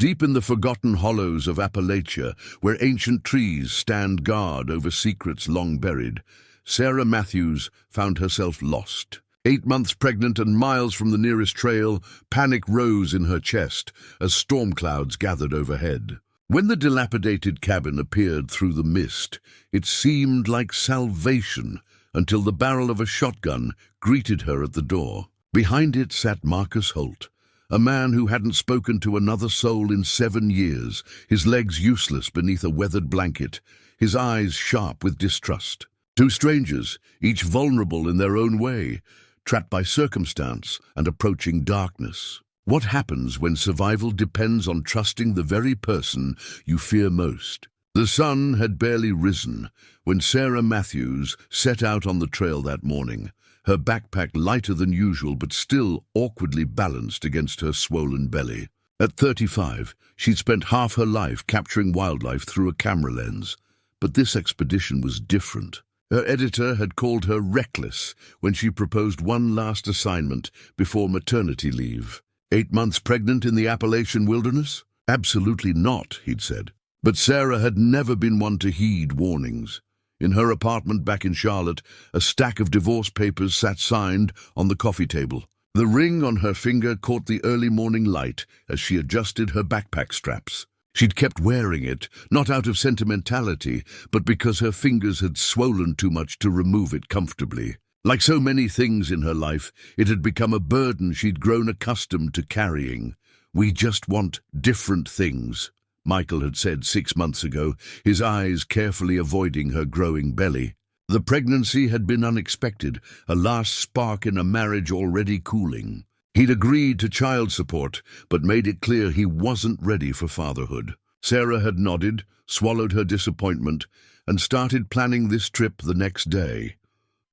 Deep in the forgotten hollows of Appalachia, where ancient trees stand guard over secrets long buried, Sarah Matthews found herself lost. 8 months pregnant and miles from the nearest trail, panic rose in her chest as storm clouds gathered overhead. When the dilapidated cabin appeared through the mist, it seemed like salvation until the barrel of a shotgun greeted her at the door. Behind it sat Marcus Holt, a man who hadn't spoken to another soul in 7 years, his legs useless beneath a weathered blanket, his eyes sharp with distrust. 2 strangers, each vulnerable in their own way, trapped by circumstance and approaching darkness. What happens when survival depends on trusting the very person you fear most? The sun had barely risen when Sarah Matthews set out on the trail that morning, her backpack lighter than usual but still awkwardly balanced against her swollen belly. At 35, she'd spent half her life capturing wildlife through a camera lens, but this expedition was different. Her editor had called her reckless when she proposed one last assignment before maternity leave. 8 months pregnant in the Appalachian wilderness? Absolutely not, he'd said. But Sarah had never been one to heed warnings. In her apartment back in Charlotte, a stack of divorce papers sat signed on the coffee table. The ring on her finger caught the early morning light as she adjusted her backpack straps. She'd kept wearing it, not out of sentimentality, but because her fingers had swollen too much to remove it comfortably. Like so many things in her life, it had become a burden she'd grown accustomed to carrying. "We just want different things," Michael had said 6 months ago, his eyes carefully avoiding her growing belly. The pregnancy had been unexpected, a last spark in a marriage already cooling. He'd agreed to child support, but made it clear he wasn't ready for fatherhood. Sarah had nodded, swallowed her disappointment, and started planning this trip the next day.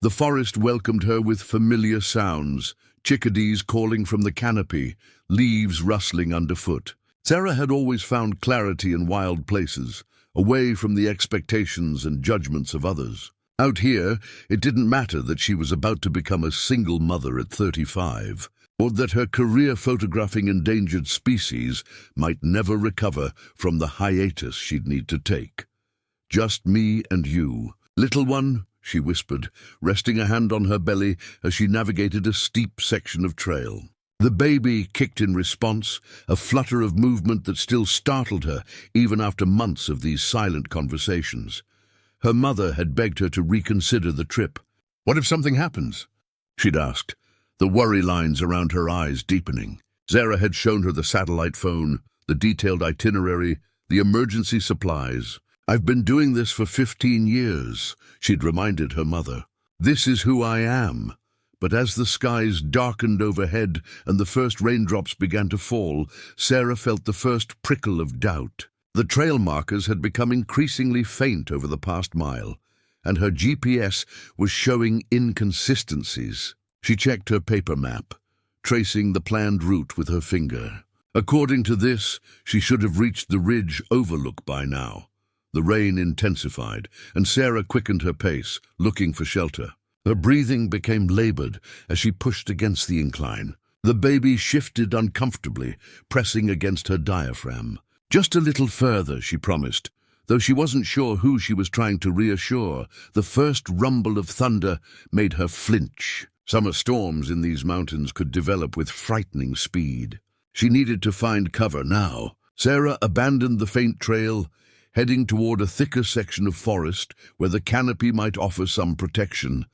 The forest welcomed her with familiar sounds, chickadees calling from the canopy, leaves rustling underfoot. Sarah had always found clarity in wild places, away from the expectations and judgments of others. Out here, it didn't matter that she was about to become a single mother at 35, or that her career photographing endangered species might never recover from the hiatus she'd need to take. "Just me and you. Little one," she whispered, resting a hand on her belly as she navigated a steep section of trail. The baby kicked in response, a flutter of movement that still startled her even after months of these silent conversations. Her mother had begged her to reconsider the trip. "What if something happens?" she'd asked, the worry lines around her eyes deepening. Sarah had shown her the satellite phone, the detailed itinerary, the emergency supplies. "I've been doing this for 15 years, she'd reminded her mother. "This is who I am." But as the skies darkened overhead and the first raindrops began to fall, Sarah felt the first prickle of doubt. The trail markers had become increasingly faint over the past mile, and her GPS was showing inconsistencies. She checked her paper map, tracing the planned route with her finger. According to this, she should have reached the ridge overlook by now. The rain intensified, and Sarah quickened her pace, looking for shelter. Her breathing became labored as she pushed against the incline. The baby shifted uncomfortably, pressing against her diaphragm. "Just a little further," she promised. Though she wasn't sure who she was trying to reassure, the first rumble of thunder made her flinch. Summer storms in these mountains could develop with frightening speed. She needed to find cover now. Sarah abandoned the faint trail, heading toward a thicker section of forest where the canopy might offer some protection.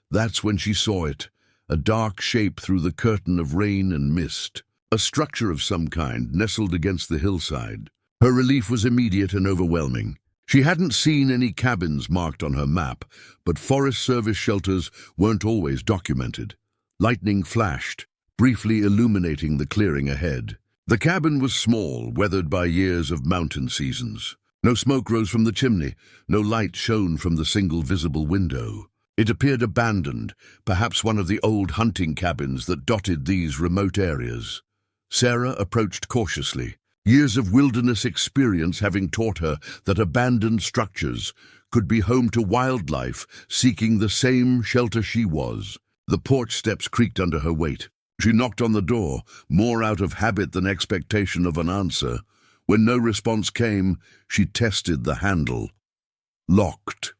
That's when she saw it, a dark shape through the curtain of rain and mist. A structure of some kind nestled against the hillside. Her relief was immediate and overwhelming. She hadn't seen any cabins marked on her map, but Forest Service shelters weren't always documented. Lightning flashed, briefly illuminating the clearing ahead. The cabin was small, weathered by years of mountain seasons. No smoke rose from the chimney, no light shone from the single visible window. It appeared abandoned, perhaps one of the old hunting cabins that dotted these remote areas. Sarah approached cautiously, years of wilderness experience having taught her that abandoned structures could be home to wildlife seeking the same shelter she was. The porch steps creaked under her weight. She knocked on the door, more out of habit than expectation of an answer, When no response came, she tested the handle. Locked.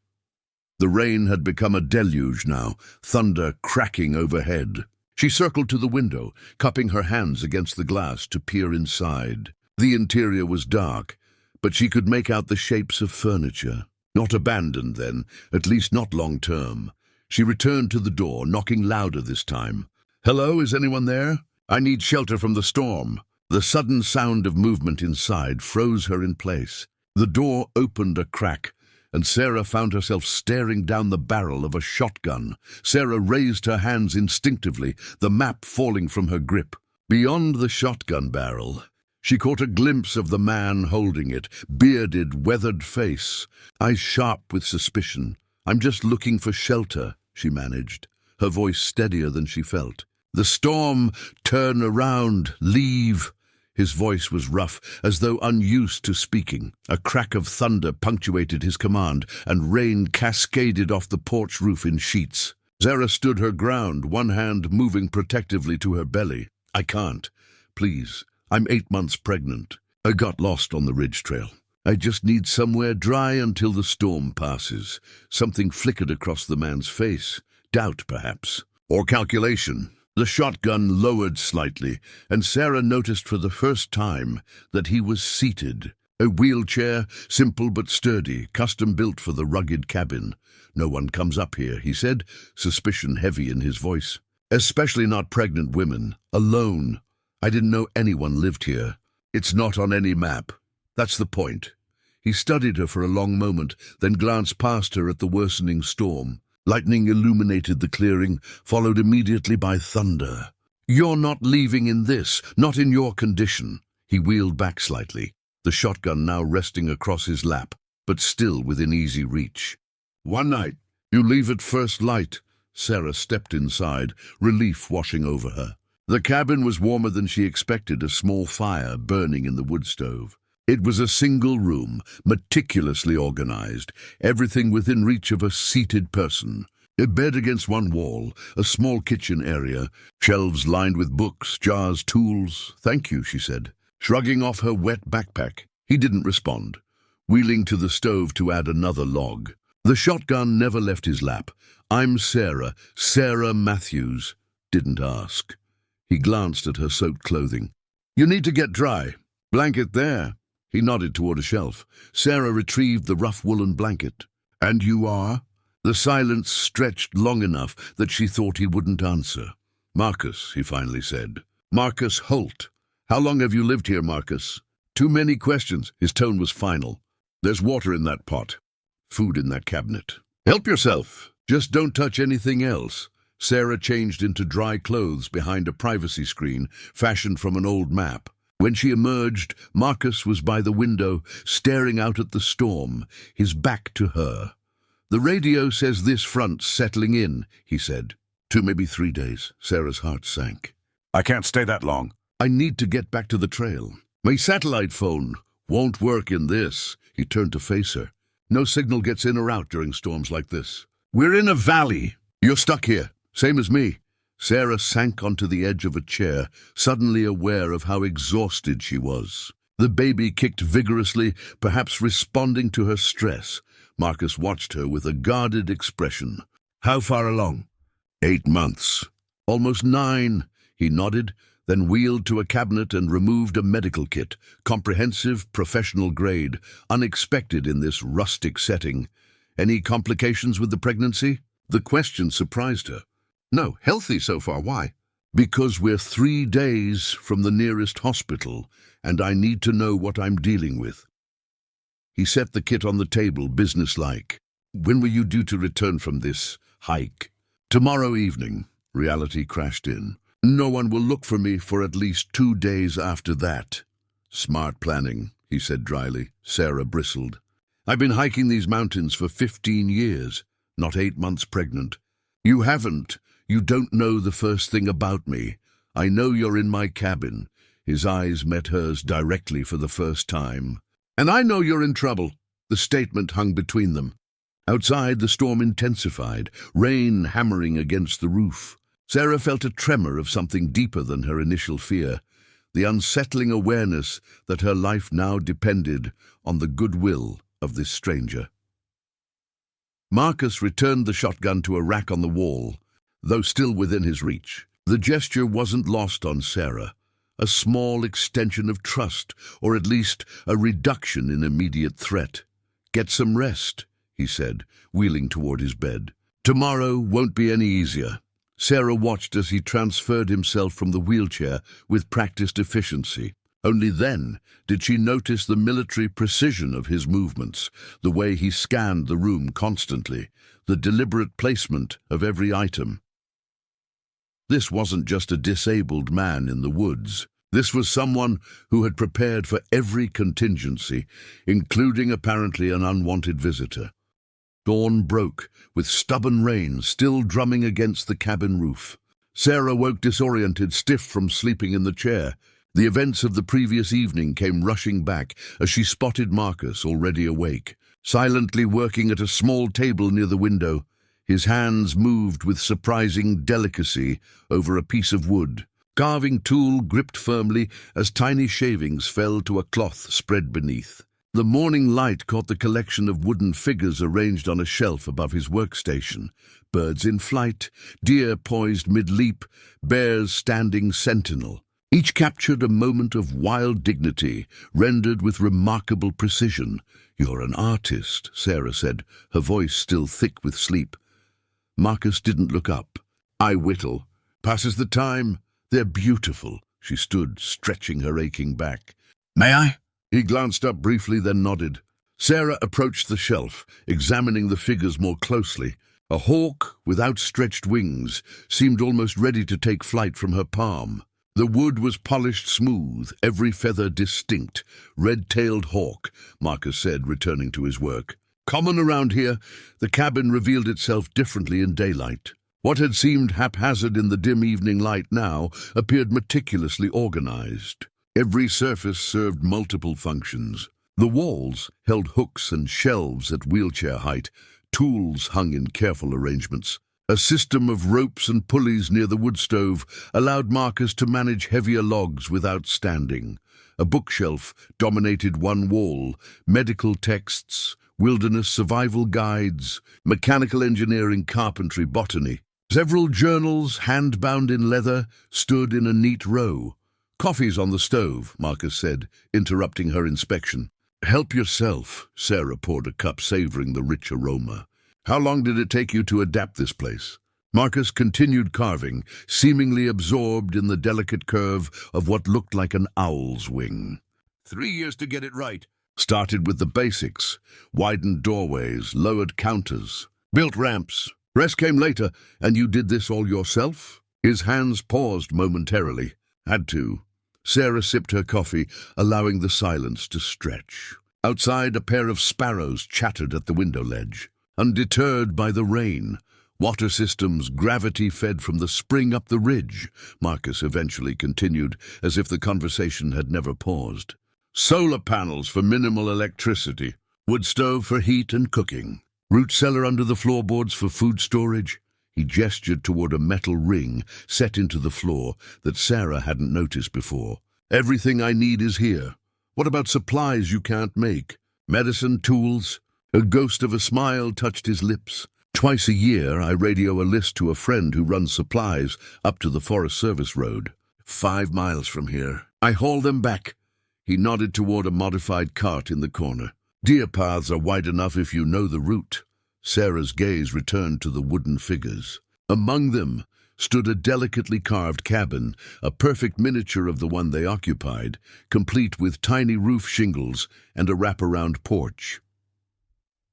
The rain had become a deluge now, thunder cracking overhead. She circled to the window, cupping her hands against the glass to peer inside. The interior was dark, but she could make out the shapes of furniture. Not abandoned, then, at least not long-term. She returned to the door, knocking louder this time. "Hello, is anyone there? I need shelter from the storm." The sudden sound of movement inside froze her in place. The door opened a crack, and Sarah found herself staring down the barrel of a shotgun. Sarah raised her hands instinctively, the map falling from her grip. Beyond the shotgun barrel, she caught a glimpse of the man holding it, bearded, weathered face, eyes sharp with suspicion. "I'm just looking for shelter," she managed, her voice steadier than she felt. "The storm, turn around, leave." His voice was rough, as though unused to speaking. A crack of thunder punctuated his command, and rain cascaded off the porch roof in sheets. Sarah stood her ground, one hand moving protectively to her belly. "I can't. Please. I'm 8 months pregnant. I got lost on the ridge trail. I just need somewhere dry until the storm passes." Something flickered across the man's face. Doubt, perhaps. Or calculation. The shotgun lowered slightly, and Sarah noticed for the first time that he was seated. A wheelchair, simple but sturdy, custom-built for the rugged cabin. "No one comes up here," he said, suspicion heavy in his voice. "Especially not pregnant women. Alone. I didn't know anyone lived here. It's not on any map. That's the point." He studied her for a long moment, then glanced past her at the worsening storm. Lightning illuminated the clearing, followed immediately by thunder. "You're not leaving in this, not in your condition." He wheeled back slightly, the shotgun now resting across his lap, but still within easy reach. "One night. You leave at first light." Sarah stepped inside, relief washing over her. The cabin was warmer than she expected, a small fire burning in the wood stove. It was a single room, meticulously organized, everything within reach of a seated person. A bed against one wall, a small kitchen area, shelves lined with books, jars, tools. "Thank you," she said, shrugging off her wet backpack. He didn't respond, wheeling to the stove to add another log. The shotgun never left his lap. "I'm Sarah, Sarah Matthews." Didn't ask. He glanced at her soaked clothing. "You need to get dry. Blanket there." He nodded toward a shelf. Sarah retrieved the rough woolen blanket. "And you are?" The silence stretched long enough that she thought he wouldn't answer. "Marcus," he finally said. "Marcus Holt. How long have you lived here, Marcus?" "Too many questions." His tone was final. "There's water in that pot. Food in that cabinet. Help yourself. Just don't touch anything else." Sarah changed into dry clothes behind a privacy screen fashioned from an old map. When she emerged, Marcus was by the window, staring out at the storm, his back to her. "The radio says this front's settling in," he said. 2, maybe 3 days. Sarah's heart sank. "I can't stay that long." "I need to get back to the trail. My satellite phone won't work in this." He turned to face her. "No signal gets in or out during storms like this. We're in a valley. You're stuck here, same as me." Sarah sank onto the edge of a chair, suddenly aware of how exhausted she was. The baby kicked vigorously, perhaps responding to her stress. Marcus watched her with a guarded expression. "How far along?" 8 months. "Almost 9. He nodded, then wheeled to a cabinet and removed a medical kit, comprehensive, professional grade, unexpected in this rustic setting. "Any complications with the pregnancy?" The question surprised her. "No, healthy so far. Why?" "Because we're 3 days from the nearest hospital, and I need to know what I'm dealing with." He set the kit on the table, businesslike. "When were you due to return from this hike?" "Tomorrow evening." Reality crashed in. "No one will look for me for at least 2 days after that." "Smart planning," he said dryly. Sarah bristled. "I've been hiking these mountains for 15 years, not 8 months pregnant." "You haven't. You don't know the first thing about me. I know you're in my cabin." His eyes met hers directly for the first time. "And I know you're in trouble." The statement hung between them. Outside, the storm intensified, rain hammering against the roof. Sarah felt a tremor of something deeper than her initial fear. the unsettling awareness that her life now depended on the goodwill of this stranger. Marcus returned the shotgun to a rack on the wall, though still within his reach. The gesture wasn't lost on Sarah, a small extension of trust, or at least a reduction in immediate threat. "Get some rest," he said, wheeling toward his bed. "Tomorrow won't be any easier." Sarah watched as he transferred himself from the wheelchair with practiced efficiency. Only then did she notice the military precision of his movements, the way he scanned the room constantly, the deliberate placement of every item. This wasn't just a disabled man in the woods. This was someone who had prepared for every contingency, including apparently an unwanted visitor. Dawn broke, with stubborn rain still drumming against the cabin roof. Sarah woke disoriented, stiff from sleeping in the chair. The events of the previous evening came rushing back as she spotted Marcus already awake, silently working at a small table near the window. His hands moved with surprising delicacy over a piece of wood, carving tool gripped firmly as tiny shavings fell to a cloth spread beneath. The morning light caught the collection of wooden figures arranged on a shelf above his workstation. Birds in flight, deer poised mid-leap, bears standing sentinel. Each captured a moment of wild dignity, rendered with remarkable precision. "You're an artist," Sarah said, her voice still thick with sleep. Marcus didn't look up. "I whittle. Passes the time. They're beautiful." She stood, stretching her aching back. "May I?" He glanced up briefly, then nodded. Sarah approached the shelf, examining the figures more closely. A hawk with outstretched wings seemed almost ready to take flight from her palm. The wood was polished smooth, every feather distinct. "Red-tailed hawk," Marcus said, returning to his work. Common around here, the cabin revealed itself differently in daylight. What had seemed haphazard in the dim evening light now appeared meticulously organized. Every surface served multiple functions. The walls held hooks and shelves at wheelchair height, tools hung in careful arrangements. A system of ropes and pulleys near the wood stove allowed Marcus to manage heavier logs without standing. A bookshelf dominated one wall, medical texts, wilderness survival guides, mechanical engineering, carpentry, botany. Several journals, hand-bound in leather, stood in a neat row. "Coffee's on the stove," Marcus said, interrupting her inspection. "Help yourself." Sarah poured a cup, savoring the rich aroma. "How long did it take you to adapt this place?" Marcus continued carving, seemingly absorbed in the delicate curve of what looked like an owl's wing. 3 years to get it right. Started with the basics. Widened doorways, lowered counters, built ramps. Rest came later, and you did this all yourself? His hands paused momentarily. Had to. Sarah sipped her coffee, allowing the silence to stretch. Outside, a pair of sparrows chattered at the window ledge. Undeterred by the rain, water systems gravity-fed from the spring up the ridge, Marcus eventually continued, as if the conversation had never paused. Solar panels for minimal electricity, wood stove for heat and cooking, root cellar under the floorboards for food storage. He gestured toward a metal ring set into the floor that Sarah hadn't noticed before. "Everything I need is here. What about supplies you can't make? Medicine, tools?" A ghost of a smile touched his lips. "Twice a year, I radio a list to a friend who runs supplies up to the Forest Service Road. 5 miles from here. I haul them back." He nodded toward a modified cart in the corner. "Deer paths are wide enough if you know the route." Sarah's gaze returned to the wooden figures. Among them stood a delicately carved cabin, a perfect miniature of the one they occupied, complete with tiny roof shingles and a wraparound porch.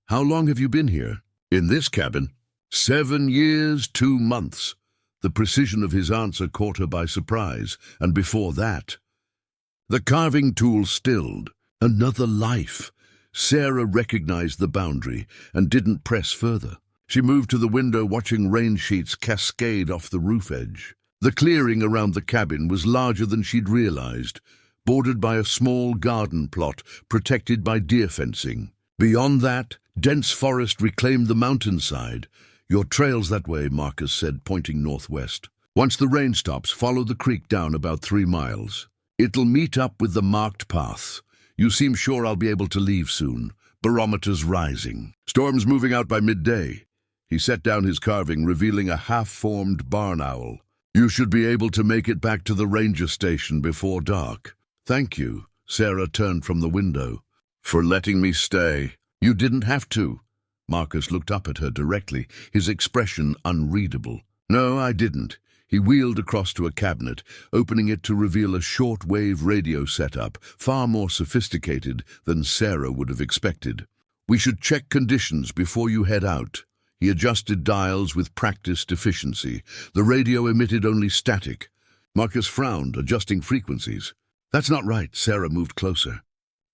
"How long have you been here?" "In this cabin?" 7 years, 2 months. The precision of his answer caught her by surprise, and before that... The carving tool stilled. Another life. Sarah recognized the boundary and didn't press further. She moved to the window, watching rain sheets cascade off the roof edge. The clearing around the cabin was larger than she'd realized, bordered by a small garden plot protected by deer fencing. Beyond that, dense forest reclaimed the mountainside. "Your trail's that way," Marcus said, pointing northwest. "Once the rain stops, follow the creek down about 3 miles. It'll meet up with the marked path. You seem sure I'll be able to leave soon. Barometers rising. Storm's moving out by midday. He set down his carving, revealing a half-formed barn owl. You should be able to make it back to the ranger station before dark. Thank you. Sarah turned from the window. For letting me stay. You didn't have to. Marcus looked up at her directly, his expression unreadable. No, I didn't. He wheeled across to a cabinet, opening it to reveal a short-wave radio setup, far more sophisticated than Sarah would have expected. We should check conditions before you head out. He adjusted dials with practiced efficiency. The radio emitted only static. Marcus frowned, adjusting frequencies. That's not right. Sarah moved closer.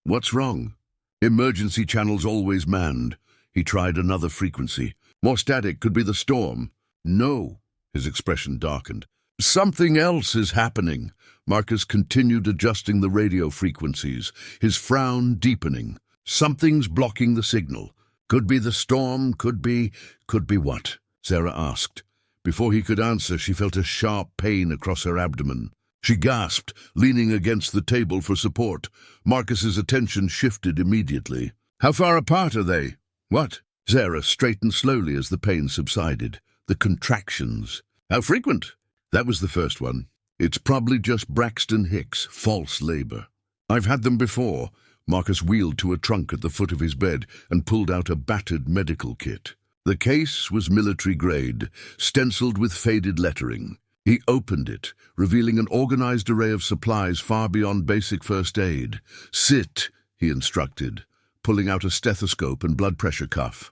What's wrong? Emergency channels always manned. He tried another frequency. More static could be the storm. No. His expression darkened. Something else is happening. Marcus continued adjusting the radio frequencies, his frown deepening. Something's blocking the signal. Could be the storm, could be what? Sarah asked. Before he could answer, she felt a sharp pain across her abdomen. She gasped, leaning against the table for support. Marcus's attention shifted immediately. How far apart are they? What? Sarah straightened slowly as the pain subsided. The contractions. How frequent? That was the first one. It's probably just Braxton Hicks, false labor. I've had them before. Marcus wheeled to a trunk at the foot of his bed and pulled out a battered medical kit. The case was military-grade, stenciled with faded lettering. He opened it, revealing an organized array of supplies far beyond basic first aid. Sit, he instructed, pulling out a stethoscope and blood pressure cuff.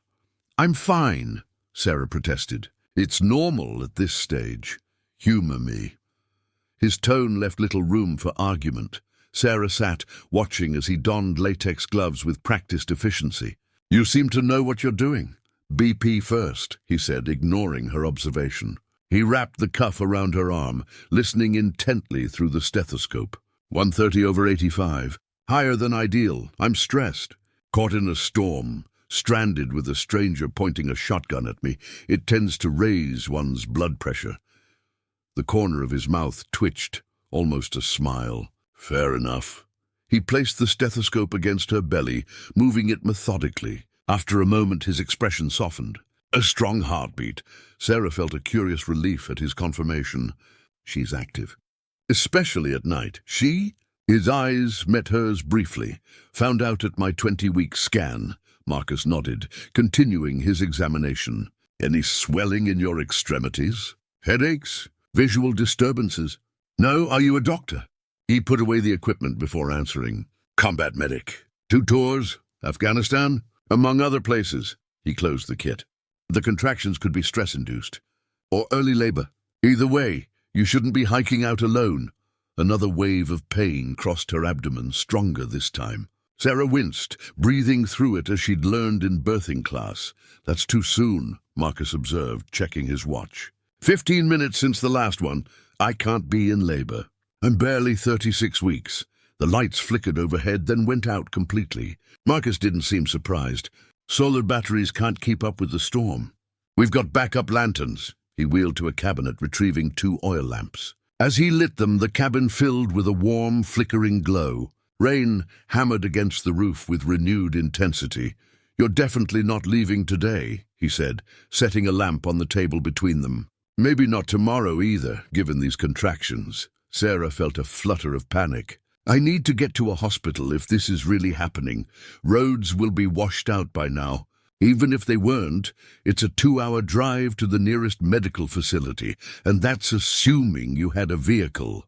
I'm fine, Sarah protested. It's normal at this stage. Humor me. His tone left little room for argument. Sarah sat, watching as he donned latex gloves with practiced efficiency. You seem to know what you're doing. BP first, he said, ignoring her observation. He wrapped the cuff around her arm, listening intently through the stethoscope. 130/85. Higher than ideal. I'm stressed. Caught in a storm. Stranded with a stranger pointing a shotgun at me. It tends to raise one's blood pressure. The corner of his mouth twitched, almost a smile. Fair enough. He placed the stethoscope against her belly, moving it methodically. After a moment, his expression softened. A strong heartbeat. Sarah felt a curious relief at his confirmation. She's active. Especially at night. She? His eyes met hers briefly. Found out at my 20-week scan. Marcus nodded, continuing his examination. Any swelling in your extremities? Headaches? Visual disturbances? No, are you a doctor? He put away the equipment before answering. Combat medic. 2 tours? Afghanistan? Among other places. He closed the kit. The contractions could be stress-induced. Or early labor. Either way, you shouldn't be hiking out alone. Another wave of pain crossed her abdomen, stronger this time. Sarah winced, breathing through it as she'd learned in birthing class. That's too soon, Marcus observed, checking his watch. 15 minutes since the last one. I can't be in labor. I'm barely 36 weeks. The lights flickered overhead, then went out completely. Marcus didn't seem surprised. Solar batteries can't keep up with the storm. We've got backup lanterns. He wheeled to a cabinet, retrieving 2 oil lamps. As he lit them, the cabin filled with a warm, flickering glow. Rain hammered against the roof with renewed intensity. You're definitely not leaving today, he said, setting a lamp on the table between them. Maybe not tomorrow either, given these contractions. Sarah felt a flutter of panic. I need to get to a hospital if this is really happening. Roads will be washed out by now. Even if they weren't, it's a 2-hour drive to the nearest medical facility, and that's assuming you had a vehicle.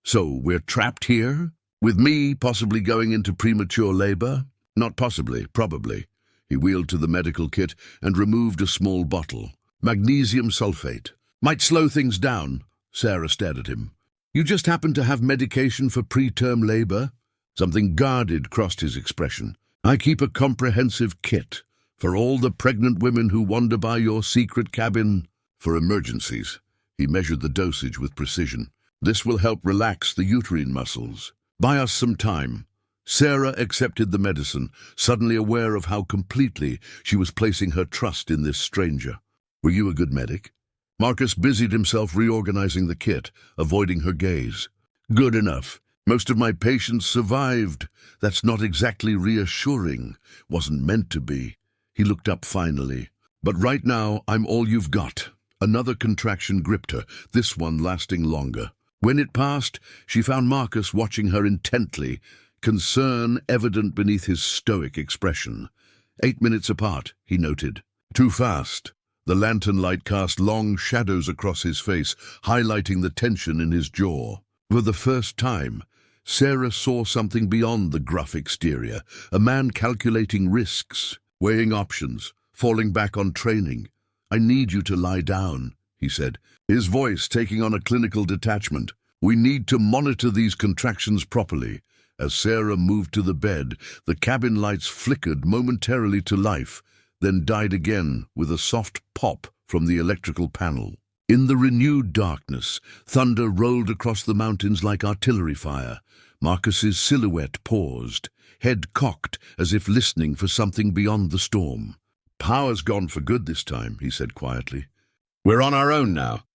So we're trapped here? With me possibly going into premature labor? Not possibly, probably. He wheeled to the medical kit and removed a small bottle. Magnesium sulfate. Might slow things down. Sarah stared at him. You just happen to have medication for preterm labor? Something guarded crossed his expression. I keep a comprehensive kit for all the pregnant women who wander by your secret cabin. For emergencies. He measured the dosage with precision. This will help relax the uterine muscles. Buy us some time. Sarah accepted the medicine, suddenly aware of how completely she was placing her trust in this stranger. Were you a good medic? Marcus busied himself reorganizing the kit, avoiding her gaze. Good enough. Most of my patients survived. That's not exactly reassuring. Wasn't meant to be. He looked up finally. But right now, I'm all you've got. Another contraction gripped her, this one lasting longer. When it passed, she found Marcus watching her intently, concern evident beneath his stoic expression. 8 minutes apart, he noted. Too fast. The lantern light cast long shadows across his face, highlighting the tension in his jaw. For the first time, Sarah saw something beyond the gruff exterior, a man calculating risks, weighing options, falling back on training. "I need you to lie down," he said, his voice taking on a clinical detachment. "We need to monitor these contractions properly." As Sarah moved to the bed, the cabin lights flickered momentarily to life, then died again with a soft pop from the electrical panel. In the renewed darkness, thunder rolled across the mountains like artillery fire. Marcus's silhouette paused, head cocked as if listening for something beyond the storm. "Power's gone for good this time," he said quietly. "We're on our own now."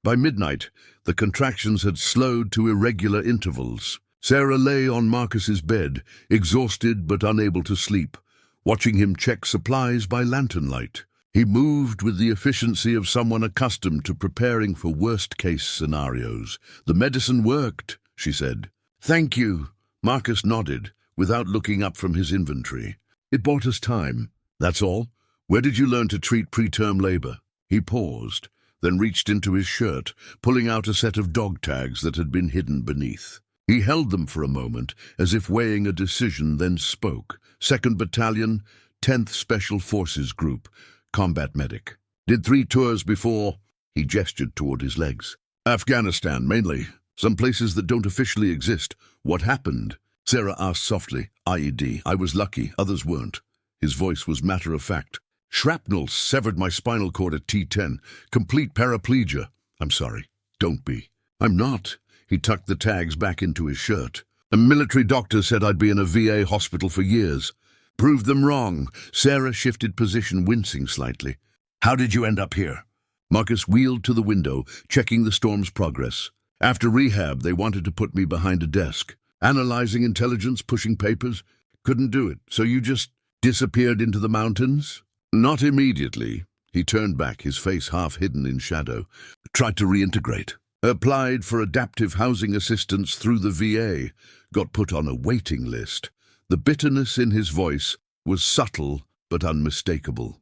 By midnight, the contractions had slowed to irregular intervals. Sarah lay on Marcus's bed, exhausted but unable to sleep, watching him check supplies by lantern light. He moved with the efficiency of someone accustomed to preparing for worst-case scenarios. "The medicine worked," she said. "Thank you." Marcus nodded, without looking up from his inventory. "It bought us time. That's all. Where did you learn to treat preterm labor?" He paused, then reached into his shirt, pulling out a set of dog tags that had been hidden beneath. He held them for a moment, as if weighing a decision, then spoke. "2nd Battalion, 10th Special Forces Group, combat medic. Did 3 tours before." He gestured toward his legs. "Afghanistan, mainly. Some places that don't officially exist. What happened?" Sarah asked softly. "IED. I was lucky, others weren't." His voice was matter-of-fact. "Shrapnel severed my spinal cord at T10. Complete paraplegia." "I'm sorry." "Don't be." "I'm not." He tucked the tags back into his shirt. "A military doctor said I'd be in a VA hospital for years. Proved them wrong." Sarah shifted position, wincing slightly. "How did you end up here?" Marcus wheeled to the window, checking the storm's progress. "After rehab, they wanted to put me behind a desk. Analyzing intelligence, pushing papers. Couldn't do it, so you just disappeared into the mountains?" "Not immediately." He turned back, his face half hidden in shadow. "Tried to reintegrate. Applied for adaptive housing assistance through the VA. Got put on a waiting list." The bitterness in his voice was subtle but unmistakable.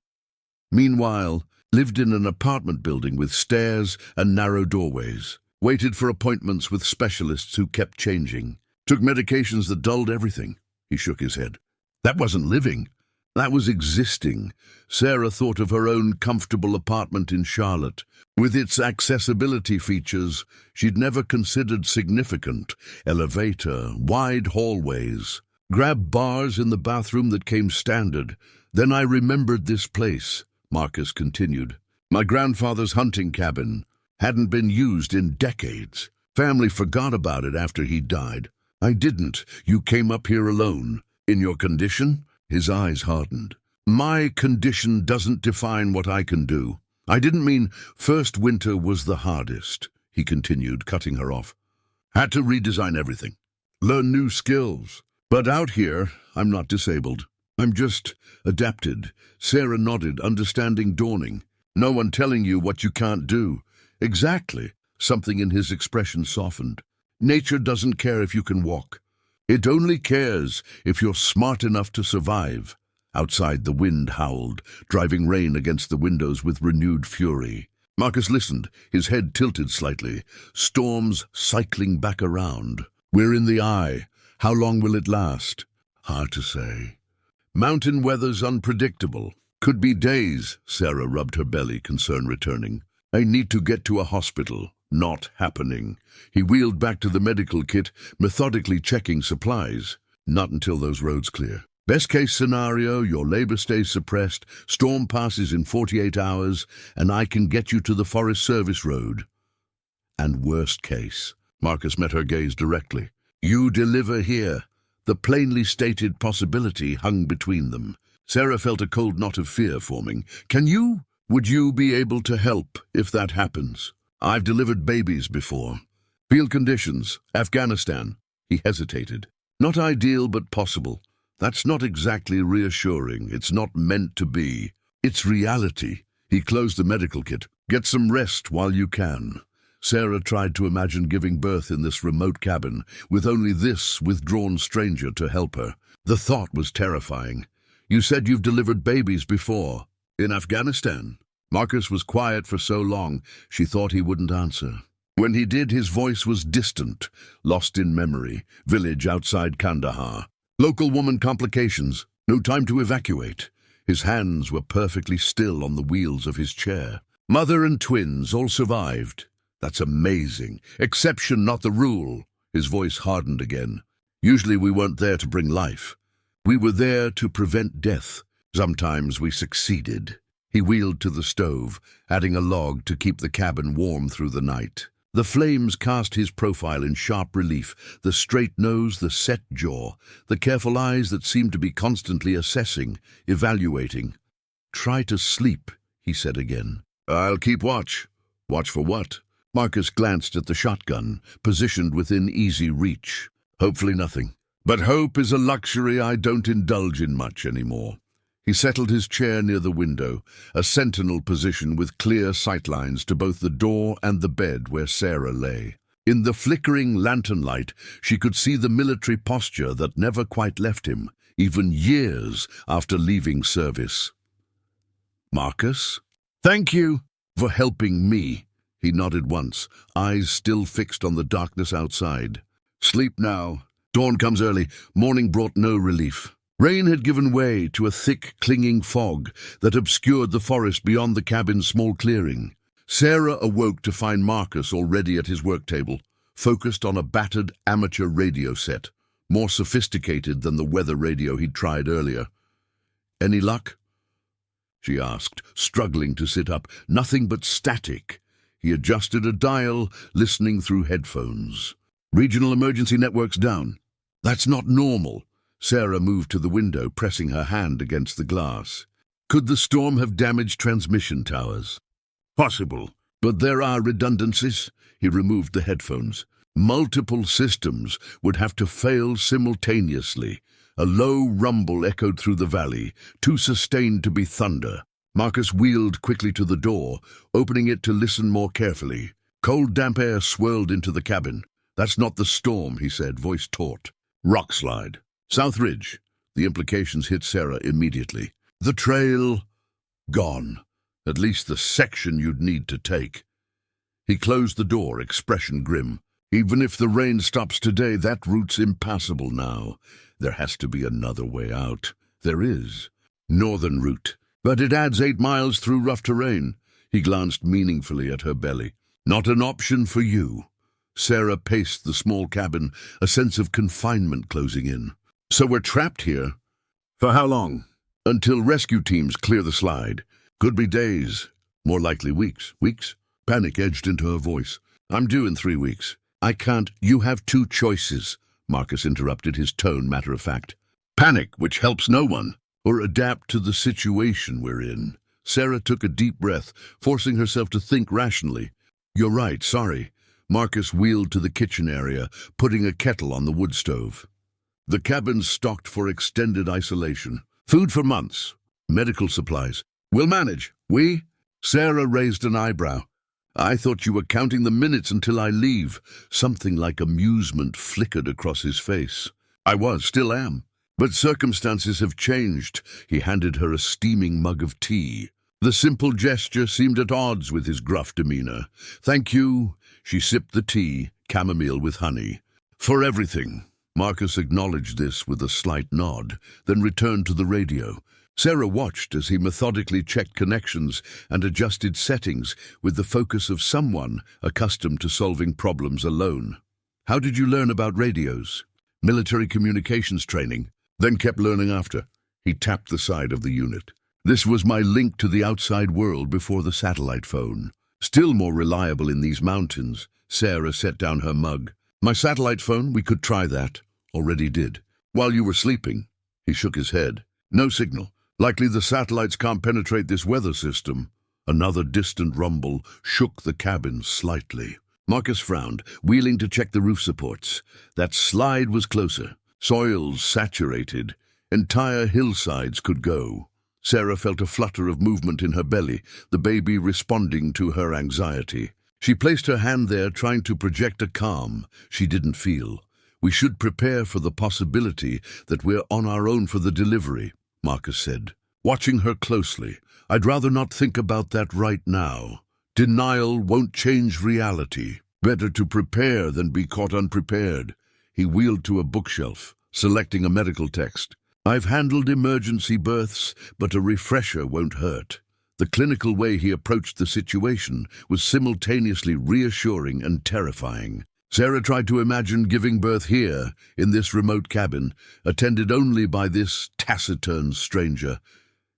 "Meanwhile, lived in an apartment building with stairs and narrow doorways. Waited for appointments with specialists who kept changing. Took medications that dulled everything." He shook his head. "That wasn't living. That was existing." Sarah thought of her own comfortable apartment in Charlotte. With its accessibility features she'd never considered significant. Elevator, wide hallways, grab bars in the bathroom that came standard. "Then I remembered this place," Marcus continued. "My grandfather's hunting cabin. Hadn't been used in decades. Family forgot about it after he died. I didn't. You came up here alone. In your condition?" His eyes hardened. "My condition doesn't define what I can do. I didn't mean first winter was the hardest," he continued, cutting her off. "Had to redesign everything. Learn new skills. But out here, I'm not disabled. I'm just adapted." Sarah nodded, understanding dawning. "No one telling you what you can't do." "Exactly." Something in his expression softened. "Nature doesn't care if you can walk. It only cares if you're smart enough to survive." Outside, the wind howled, driving rain against the windows with renewed fury. Marcus listened, his head tilted slightly. Storms cycling back around. "We're in the eye. How long will it last?" "Hard to say. Mountain weather's unpredictable. Could be days." Sarah rubbed her belly, concern returning. "I need to get to a hospital." "Not happening." He wheeled back to the medical kit, methodically checking supplies. "Not until those roads clear. Best case scenario, your labor stays suppressed, storm passes in 48 hours, and I can get you to the Forest Service Road." "And worst case," Marcus met her gaze directly, "you deliver here." The plainly stated possibility hung between them. Sarah felt a cold knot of fear forming. Would you be able to help if that happens?" "I've delivered babies before." "Field conditions, Afghanistan." He hesitated. Not ideal, but possible. That's not exactly reassuring. It's not meant to be. It's reality. He closed the medical kit. Get some rest while you can. Sarah tried to imagine giving birth in this remote cabin, with only this withdrawn stranger to help her. The thought was terrifying. You said you've delivered babies before. In Afghanistan. Marcus was quiet for so long, she thought he wouldn't answer. When he did, his voice was distant, lost in memory. Village outside Kandahar. Local woman complications. No time to evacuate. His hands were perfectly still on the wheels of his chair. Mother and twins all survived. That's amazing. Exception, not the rule. His voice hardened again. Usually we weren't there to bring life. We were there to prevent death. Sometimes we succeeded. He wheeled to the stove, adding a log to keep the cabin warm through the night. The flames cast his profile in sharp relief, the straight nose, the set jaw, the careful eyes that seemed to be constantly assessing, evaluating. Try to sleep, he said again. I'll keep watch. Watch for what? Marcus glanced at the shotgun, positioned within easy reach. Hopefully nothing. But hope is a luxury I don't indulge in much anymore. He settled his chair near the window, a sentinel position with clear sightlines to both the door and the bed where Sarah lay. In the flickering lantern light, she could see the military posture that never quite left him, even years after leaving service. Marcus? Thank you for helping me. He nodded once, eyes still fixed on the darkness outside. Sleep now. Dawn comes early. Morning brought no relief. Rain had given way to a thick, clinging fog that obscured the forest beyond the cabin's small clearing. Sarah awoke to find Marcus already at his work table, focused on a battered amateur radio set, more sophisticated than the weather radio he'd tried earlier. Any luck? She asked, struggling to sit up. Nothing but static. He adjusted a dial, listening through headphones. Regional emergency networks down. That's not normal. Sarah moved to the window, pressing her hand against the glass. Could the storm have damaged transmission towers? Possible, but there are redundancies. He removed the headphones. Multiple systems would have to fail simultaneously. A low rumble echoed through the valley, too sustained to be thunder. Marcus wheeled quickly to the door, opening it to listen more carefully. Cold, damp air swirled into the cabin. That's not the storm, he said, voice taut. Rock slide. South Ridge. The implications hit Sarah immediately. The trail, gone. At least the section you'd need to take. He closed the door, expression grim. Even if the rain stops today, that route's impassable now. There has to be another way out. There is. Northern route. But it adds 8 miles through rough terrain. He glanced meaningfully at her belly. Not an option for you. Sarah paced the small cabin, a sense of confinement closing in. So we're trapped here. For how long? Until rescue teams clear the slide. Could be days. More likely weeks. Weeks? Panic edged into her voice. I'm due in 3 weeks. I can't. You have 2 choices. Marcus interrupted, his tone matter-of-fact. Panic, which helps no one. Or adapt to the situation we're in. Sarah took a deep breath, forcing herself to think rationally. You're right, sorry. Marcus wheeled to the kitchen area, putting a kettle on the wood stove. The cabin's stocked for extended isolation. Food for months. Medical supplies. We'll manage. We? Sarah raised an eyebrow. I thought you were counting the minutes until I leave. Something like amusement flickered across his face. I was, still am. But circumstances have changed. He handed her a steaming mug of tea. The simple gesture seemed at odds with his gruff demeanor. Thank you. She sipped the tea, chamomile with honey. For everything. Marcus acknowledged this with a slight nod, then returned to the radio. Sarah watched as he methodically checked connections and adjusted settings with the focus of someone accustomed to solving problems alone. How did you learn about radios? Military communications training, then kept learning after. He tapped the side of the unit. This was my link to the outside world before the satellite phone. Still more reliable in these mountains. Sarah set down her mug. My satellite phone, we could try that. Already did. While you were sleeping. He shook his head. No signal. Likely the satellites can't penetrate this weather system. Another distant rumble shook the cabin slightly. Marcus frowned, wheeling to check the roof supports. That slide was closer. Soils saturated. Entire hillsides could go. Sarah felt a flutter of movement in her belly, the baby responding to her anxiety. She placed her hand there, trying to project a calm she didn't feel. "We should prepare for the possibility that we're on our own for the delivery," Marcus said, watching her closely. "I'd rather not think about that right now. Denial won't change reality. Better to prepare than be caught unprepared." He wheeled to a bookshelf, selecting a medical text. "I've handled emergency births, but a refresher won't hurt." The clinical way he approached the situation was simultaneously reassuring and terrifying. Sarah tried to imagine giving birth here, in this remote cabin, attended only by this taciturn stranger.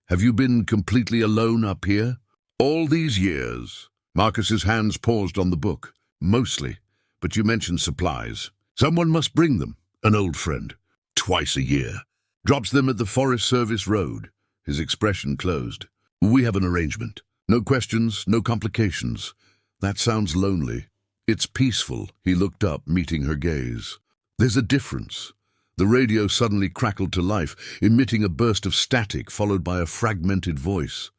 "Have you been completely alone up here?" "All these years." Marcus's hands paused on the book. "Mostly, but you mentioned supplies. Someone must bring them. An old friend. Twice a year. Drops them at the Forest Service Road." His expression closed. "We have an arrangement. No questions, no complications." "That sounds lonely." "It's peaceful." He looked up, meeting her gaze. "There's a difference." The radio suddenly crackled to life, emitting a burst of static followed by a fragmented voice.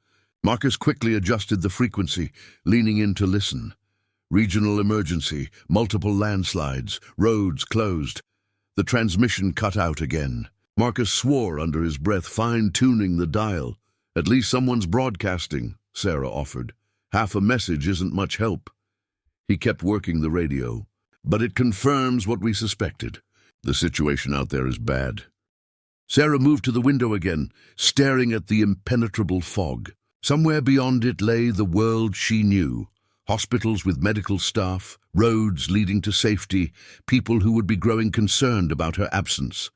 Marcus quickly adjusted the frequency, leaning in to listen. Regional emergency, multiple landslides, roads closed. The transmission cut out again. Marcus swore under his breath, fine-tuning the dial. "At least someone's broadcasting," Sarah offered. "Half a message isn't much help." He kept working the radio. "But it confirms what we suspected. The situation out there is bad." Sarah moved to the window again, staring at the impenetrable fog. Somewhere beyond it lay the world she knew. Hospitals with medical staff, roads leading to safety, people who would be growing concerned about her absence.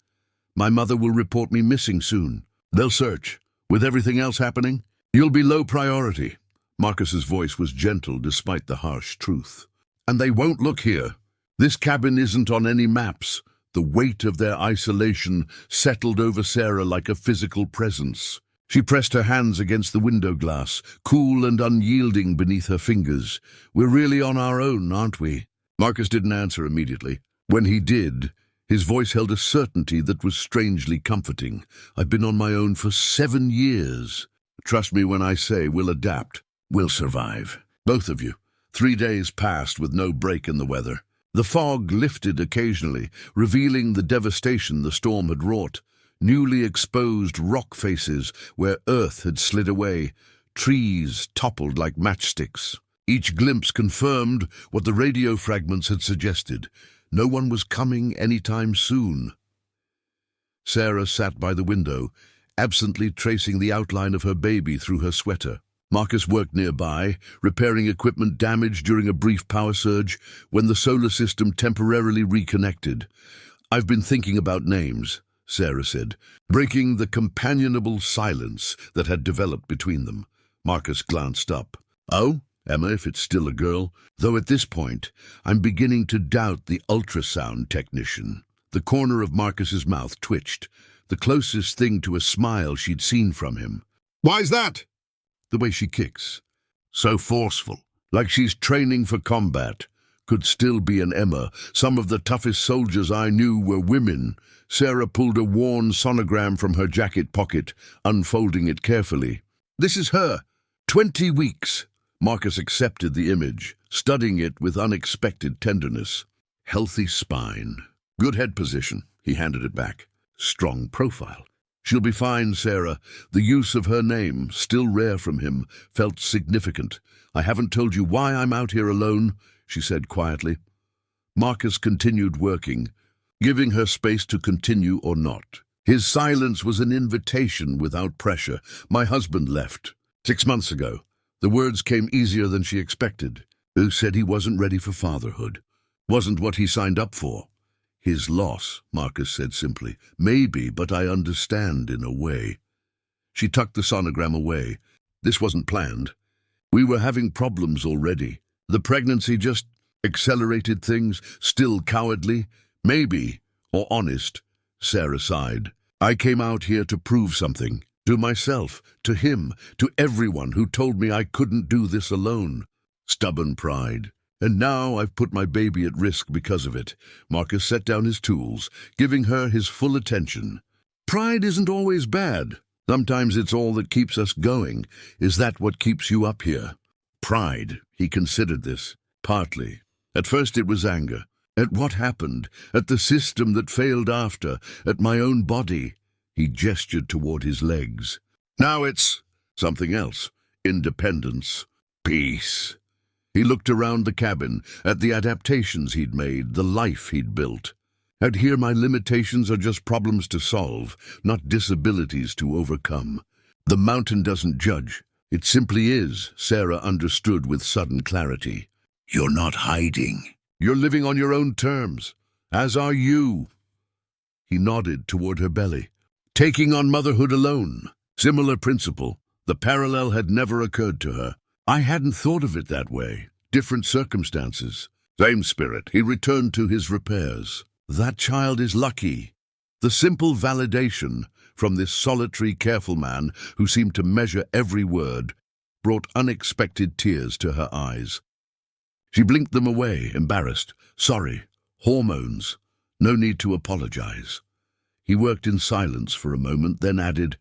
"My mother will report me missing soon. They'll search. With everything else happening, you'll be low priority." Marcus's voice was gentle despite the harsh truth. "And they won't look here. This cabin isn't on any maps." The weight of their isolation settled over Sarah like a physical presence. She pressed her hands against the window glass, cool and unyielding beneath her fingers. "We're really on our own, aren't we?" Marcus didn't answer immediately. When he did, his voice held a certainty that was strangely comforting. "I've been on my own for 7 years. Trust me when I say we'll adapt. We'll survive. Both of you." 3 days passed with no break in the weather. The fog lifted occasionally, revealing the devastation the storm had wrought. Newly exposed rock faces where earth had slid away, trees toppled like matchsticks. Each glimpse confirmed what the radio fragments had suggested. No one was coming anytime soon. Sarah sat by the window, absently tracing the outline of her baby through her sweater. Marcus worked nearby, repairing equipment damaged during a brief power surge when the solar system temporarily reconnected. "I've been thinking about names," Sarah said, breaking the companionable silence that had developed between them. Marcus glanced up. "Oh, Emma, if it's still a girl. Though at this point, I'm beginning to doubt the ultrasound technician." The corner of Marcus's mouth twitched, the closest thing to a smile she'd seen from him. "Why's that?" "The way she kicks. So forceful, like she's training for combat. Could still be an Emma. Some of the toughest soldiers I knew were women." Sarah pulled a worn sonogram from her jacket pocket, unfolding it carefully. "This is her. 20 weeks. Marcus accepted the image, studying it with unexpected tenderness. Healthy spine. Good head position. He handed it back. Strong profile. "She'll be fine, Sarah." The use of her name, still rare from him, felt significant. "I haven't told you why I'm out here alone," she said quietly. Marcus continued working, giving her space to continue or not. His silence was an invitation without pressure. "My husband left 6 months ago." The words came easier than she expected. "Who said he wasn't ready for fatherhood? Wasn't what he signed up for." "His loss," Marcus said simply. "Maybe, but I understand in a way." She tucked the sonogram away. "This wasn't planned. We were having problems already. The pregnancy just accelerated things, still cowardly. Maybe, or honest." Sarah sighed. "I came out here to prove something. To myself, to him, to everyone who told me I couldn't do this alone." Stubborn pride. And now I've put my baby at risk because of it. Marcus set down his tools, giving her his full attention. Pride isn't always bad. Sometimes it's all that keeps us going. Is that what keeps you up here? Pride, he considered this. Partly. At first it was anger. At what happened, at the system that failed after, at my own body. He gestured toward his legs. Now it's something else. Independence. Peace. He looked around the cabin, at the adaptations he'd made, the life he'd built. Out here my limitations are just problems to solve, not disabilities to overcome. The mountain doesn't judge. It simply is, Sarah understood with sudden clarity. You're not hiding. You're living on your own terms, as are you. He nodded toward her belly. Taking on motherhood alone. Similar principle. The parallel had never occurred to her. I hadn't thought of it that way. Different circumstances. Same spirit. He returned to his repairs. That child is lucky. The simple validation from this solitary, careful man who seemed to measure every word brought unexpected tears to her eyes. She blinked them away, embarrassed. Sorry. Hormones. No need to apologize. He worked in silence for a moment, then added,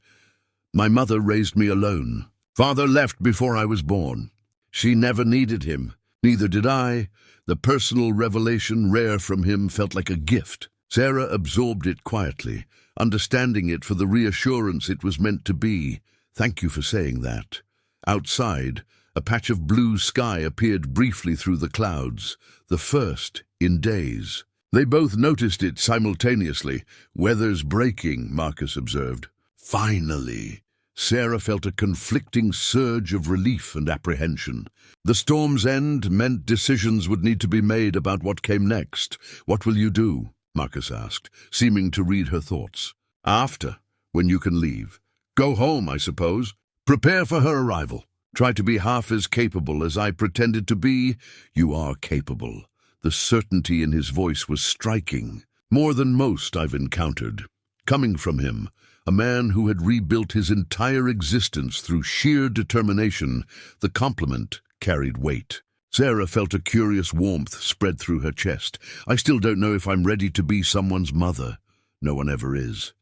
My mother raised me alone. Father left before I was born. She never needed him. Neither did I. The personal revelation rare from him felt like a gift. Sarah absorbed it quietly, understanding it for the reassurance it was meant to be. Thank you for saying that. Outside, a patch of blue sky appeared briefly through the clouds, the first in days. They both noticed it simultaneously. Weather's breaking, Marcus observed. Finally. Sarah felt a conflicting surge of relief and apprehension. The storm's end meant decisions would need to be made about what came next. What will you do? Marcus asked, seeming to read her thoughts. After, when you can leave. Go home, I suppose. Prepare for her arrival. Try to be half as capable as I pretended to be. You are capable. The certainty in his voice was striking, more than most I've encountered. Coming from him, a man who had rebuilt his entire existence through sheer determination, the compliment carried weight. Sarah felt a curious warmth spread through her chest. I still don't know if I'm ready to be someone's mother. No one ever is.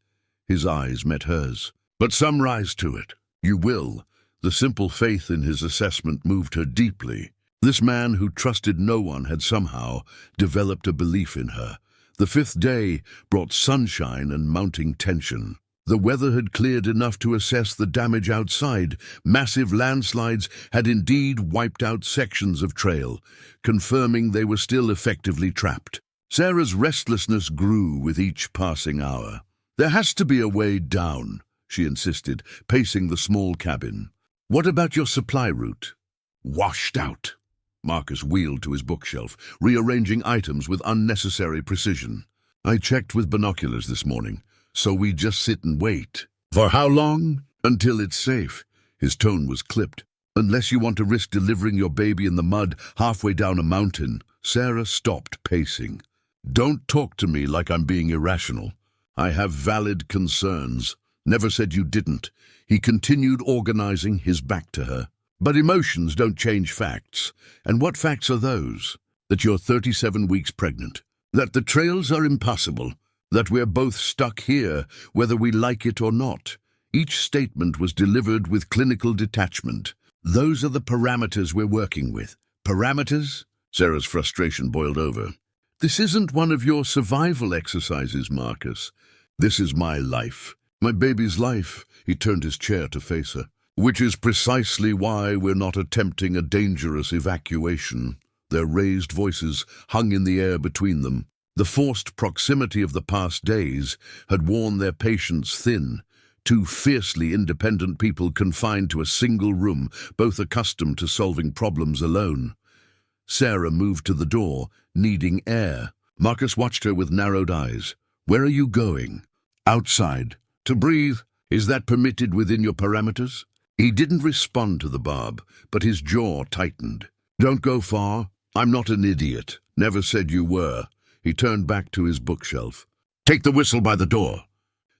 His eyes met hers. But some rise to it. You will. The simple faith in his assessment moved her deeply. This man who trusted no one had somehow developed a belief in her. The fifth day brought sunshine and mounting tension. The weather had cleared enough to assess the damage outside. Massive landslides had indeed wiped out sections of trail, confirming they were still effectively trapped. Sarah's restlessness grew with each passing hour. There has to be a way down, she insisted, pacing the small cabin. What about your supply route? Washed out. Marcus wheeled to his bookshelf, rearranging items with unnecessary precision. I checked with binoculars this morning. So we just sit and wait. For how long? Until it's safe. His tone was clipped. Unless you want to risk delivering your baby in the mud halfway down a mountain. Sarah stopped pacing. Don't talk to me like I'm being irrational. I have valid concerns. Never said you didn't. He continued organizing, his back to her. But emotions don't change facts. And what facts are those? That you're 37 weeks pregnant. That the trails are impossible. That we're both stuck here, whether we like it or not. Each statement was delivered with clinical detachment. Those are the parameters we're working with. Parameters? Sarah's frustration boiled over. This isn't one of your survival exercises, Marcus. This is my life. My baby's life. He turned his chair to face her. Which is precisely why we're not attempting a dangerous evacuation. Their raised voices hung in the air between them. The forced proximity of the past days had worn their patience thin. Two fiercely independent people confined to a single room, both accustomed to solving problems alone. Sarah moved to the door, needing air. Marcus watched her with narrowed eyes. Where are you going? Outside. To breathe. Is that permitted within your parameters? He didn't respond to the barb, but his jaw tightened. Don't go far. I'm not an idiot. Never said you were. He turned back to his bookshelf. Take the whistle by the door.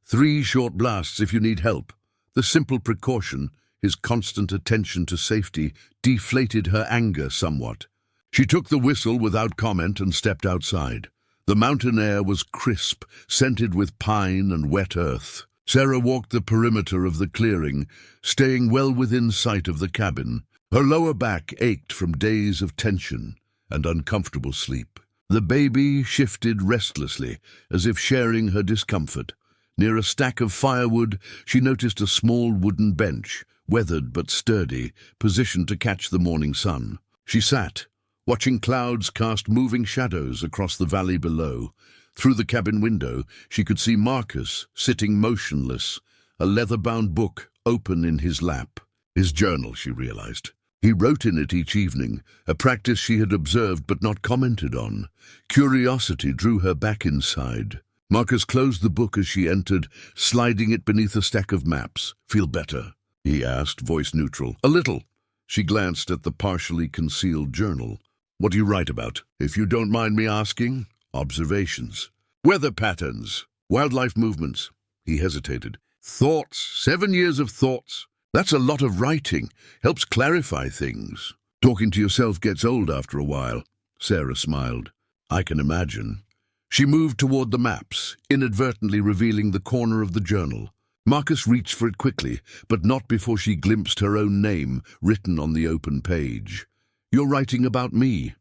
3 short blasts if you need help. The simple precaution, his constant attention to safety, deflated her anger somewhat. She took the whistle without comment and stepped outside. The mountain air was crisp, scented with pine and wet earth. Sarah walked the perimeter of the clearing, staying well within sight of the cabin. Her lower back ached from days of tension and uncomfortable sleep. The baby shifted restlessly, as if sharing her discomfort. Near a stack of firewood, she noticed a small wooden bench, weathered but sturdy, positioned to catch the morning sun. She sat, watching clouds cast moving shadows across the valley below. Through the cabin window, she could see Marcus sitting motionless, a leather-bound book open in his lap. His journal, she realized. He wrote in it each evening, a practice she had observed but not commented on. Curiosity drew her back inside. Marcus closed the book as she entered, sliding it beneath a stack of maps. "Feel better?" he asked, voice neutral. "A little." She glanced at the partially concealed journal. "What do you write about?" "If you don't mind me asking." "Observations." "Weather patterns. Wildlife movements." He hesitated. "Thoughts. 7 years of thoughts. That's a lot of writing. Helps clarify things." "Talking to yourself gets old after a while." Sarah smiled. "I can imagine." She moved toward the maps, inadvertently revealing the corner of the journal. Marcus reached for it quickly, but not before she glimpsed her own name written on the open page. "You're writing about me."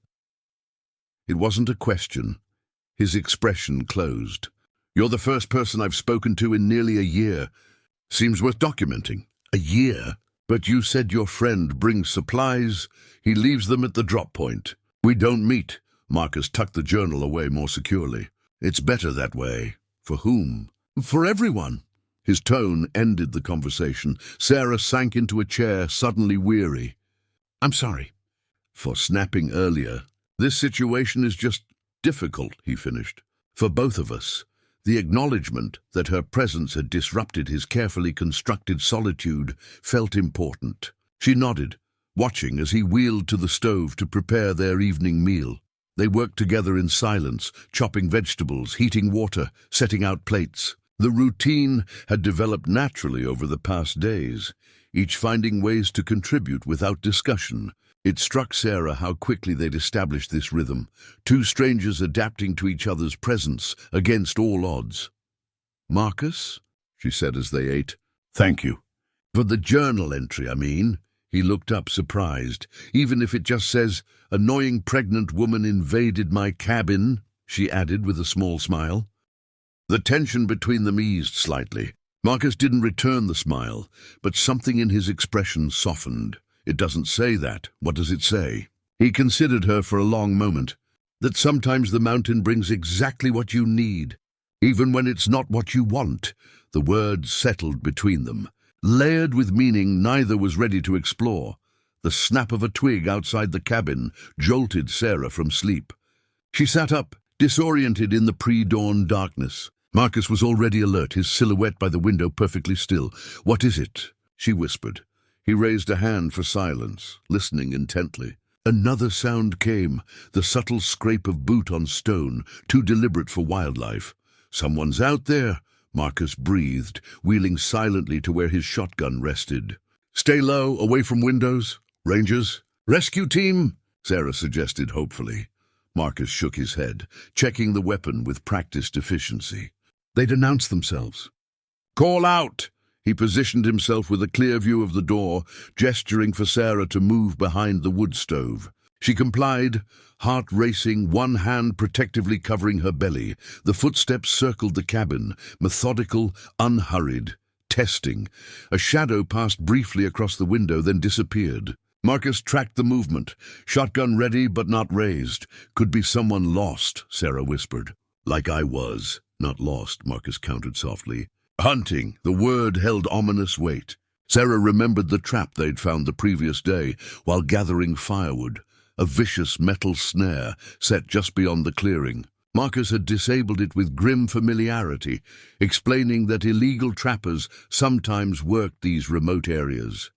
It wasn't a question. His expression closed. "You're the first person I've spoken to in nearly a year. Seems worth documenting." "A year? But you said your friend brings supplies. He leaves them at the drop point." "We don't meet." Marcus tucked the journal away more securely. "It's better that way." "For whom?" "For everyone." His tone ended the conversation. Sarah sank into a chair, suddenly weary. "I'm sorry." "For snapping earlier. This situation is just difficult," he finished. "For both of us." The acknowledgement that her presence had disrupted his carefully constructed solitude felt important. She nodded, watching as he wheeled to the stove to prepare their evening meal. They worked together in silence, chopping vegetables, heating water, setting out plates. The routine had developed naturally over the past days, each finding ways to contribute without discussion. It struck Sarah how quickly they'd established this rhythm, two strangers adapting to each other's presence against all odds. "Marcus?" she said as they ate. "Thank you." "For the journal entry, I mean." He looked up, surprised. "Even if it just says, 'Annoying pregnant woman invaded my cabin,'" she added with a small smile. The tension between them eased slightly. Marcus didn't return the smile, but something in his expression softened. "It doesn't say that. What does it say?" He considered her for a long moment. "That sometimes the mountain brings exactly what you need, even when it's not what you want." The words settled between them, layered with meaning neither was ready to explore. The snap of a twig outside the cabin jolted Sarah from sleep. She sat up, disoriented in the pre-dawn darkness. Marcus was already alert, his silhouette by the window perfectly still. "What is it?" she whispered. He raised a hand for silence, listening intently. Another sound came, the subtle scrape of boot on stone, too deliberate for wildlife. "Someone's out there," Marcus breathed, wheeling silently to where his shotgun rested. "Stay low, away from windows. Rangers?" "Rescue team?" Sarah suggested hopefully. Marcus shook his head, checking the weapon with practiced efficiency. They'd announced themselves. "Call out!" He positioned himself with a clear view of the door, gesturing for Sarah to move behind the wood stove. She complied, heart racing, one hand protectively covering her belly. The footsteps circled the cabin, methodical, unhurried, testing. A shadow passed briefly across the window, then disappeared. Marcus tracked the movement, shotgun ready but not raised. "Could be someone lost," Sarah whispered. "Like I was." "Not lost," Marcus countered softly. "Hunting." The word held ominous weight. Sarah remembered the trap they'd found the previous day while gathering firewood, a vicious metal snare set just beyond the clearing. Marcus had disabled it with grim familiarity, explaining that illegal trappers sometimes worked these remote areas.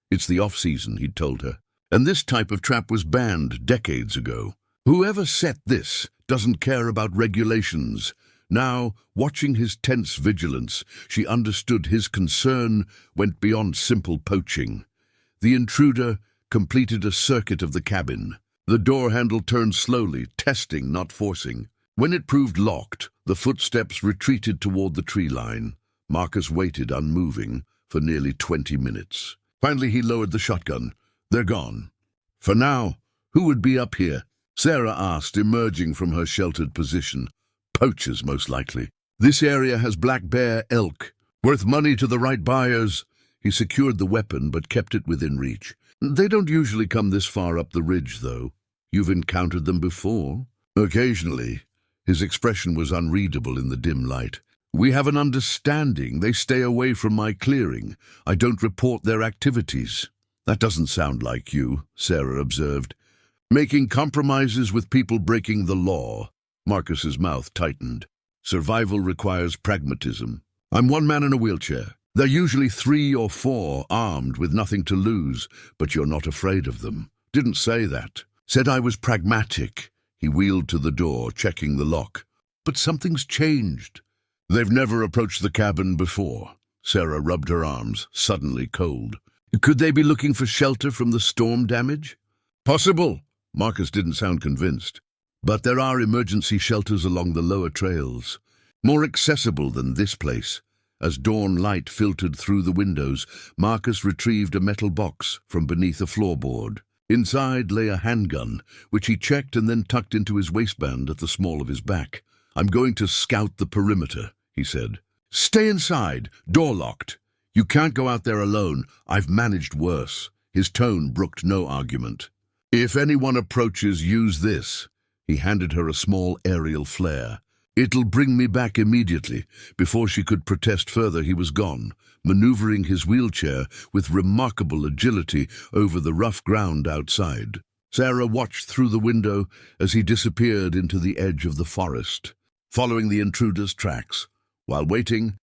"It's the off-season," he'd told her, "and this type of trap was banned decades ago. Whoever set this doesn't care about regulations." Now, watching his tense vigilance, she understood his concern went beyond simple poaching. The intruder completed a circuit of the cabin, The door handle turned slowly, testing, not forcing. When it proved locked, the footsteps retreated toward the tree line. Marcus waited, unmoving, for nearly 20 minutes. Finally, he lowered the shotgun. They're gone. For now. Who would be up here? Sarah asked, emerging from her sheltered position. Poachers, most likely. This area has black bear, elk. Worth money to the right buyers. He secured the weapon, but kept it within reach. They don't usually come this far up the ridge, though. You've encountered them before? Occasionally. His expression was unreadable in the dim light. We have an understanding. They stay away from my clearing. I don't report their activities. That doesn't sound like you, Sarah observed. Making compromises with people breaking the law. Marcus's mouth tightened. Survival requires pragmatism. I'm one man in a wheelchair. They're usually 3 or 4, armed with nothing to lose, but you're not afraid of them. Didn't say that. Said I was pragmatic. He wheeled to the door, checking the lock. But something's changed. They've never approached the cabin before. Sarah rubbed her arms, suddenly cold. Could they be looking for shelter from the storm damage? Possible. Marcus didn't sound convinced. But there are emergency shelters along the lower trails. More accessible than this place. As dawn light filtered through the windows, Marcus retrieved a metal box from beneath a floorboard. Inside lay a handgun, which he checked and then tucked into his waistband at the small of his back. I'm going to scout the perimeter, he said. Stay inside, door locked. You can't go out there alone. I've managed worse. His tone brooked no argument. If anyone approaches, use this. He handed her a small aerial flare. It'll bring me back immediately. Before she could protest further, he was gone, maneuvering his wheelchair with remarkable agility over the rough ground outside. Sarah watched through the window as he disappeared into the edge of the forest, following the intruder's tracks. While waiting,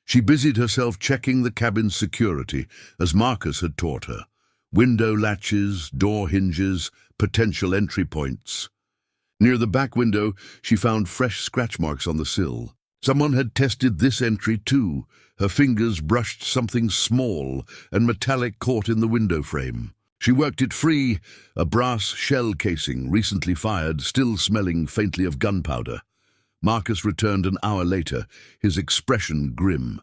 she busied herself checking the cabin's security, as Marcus had taught her. Window latches, door hinges, potential entry points. Near the back window, she found fresh scratch marks on the sill. Someone had tested this entry too. Her fingers brushed something small and metallic caught in the window frame. She worked it free, a brass shell casing recently fired, still smelling faintly of gunpowder. Marcus returned an hour later, his expression grim.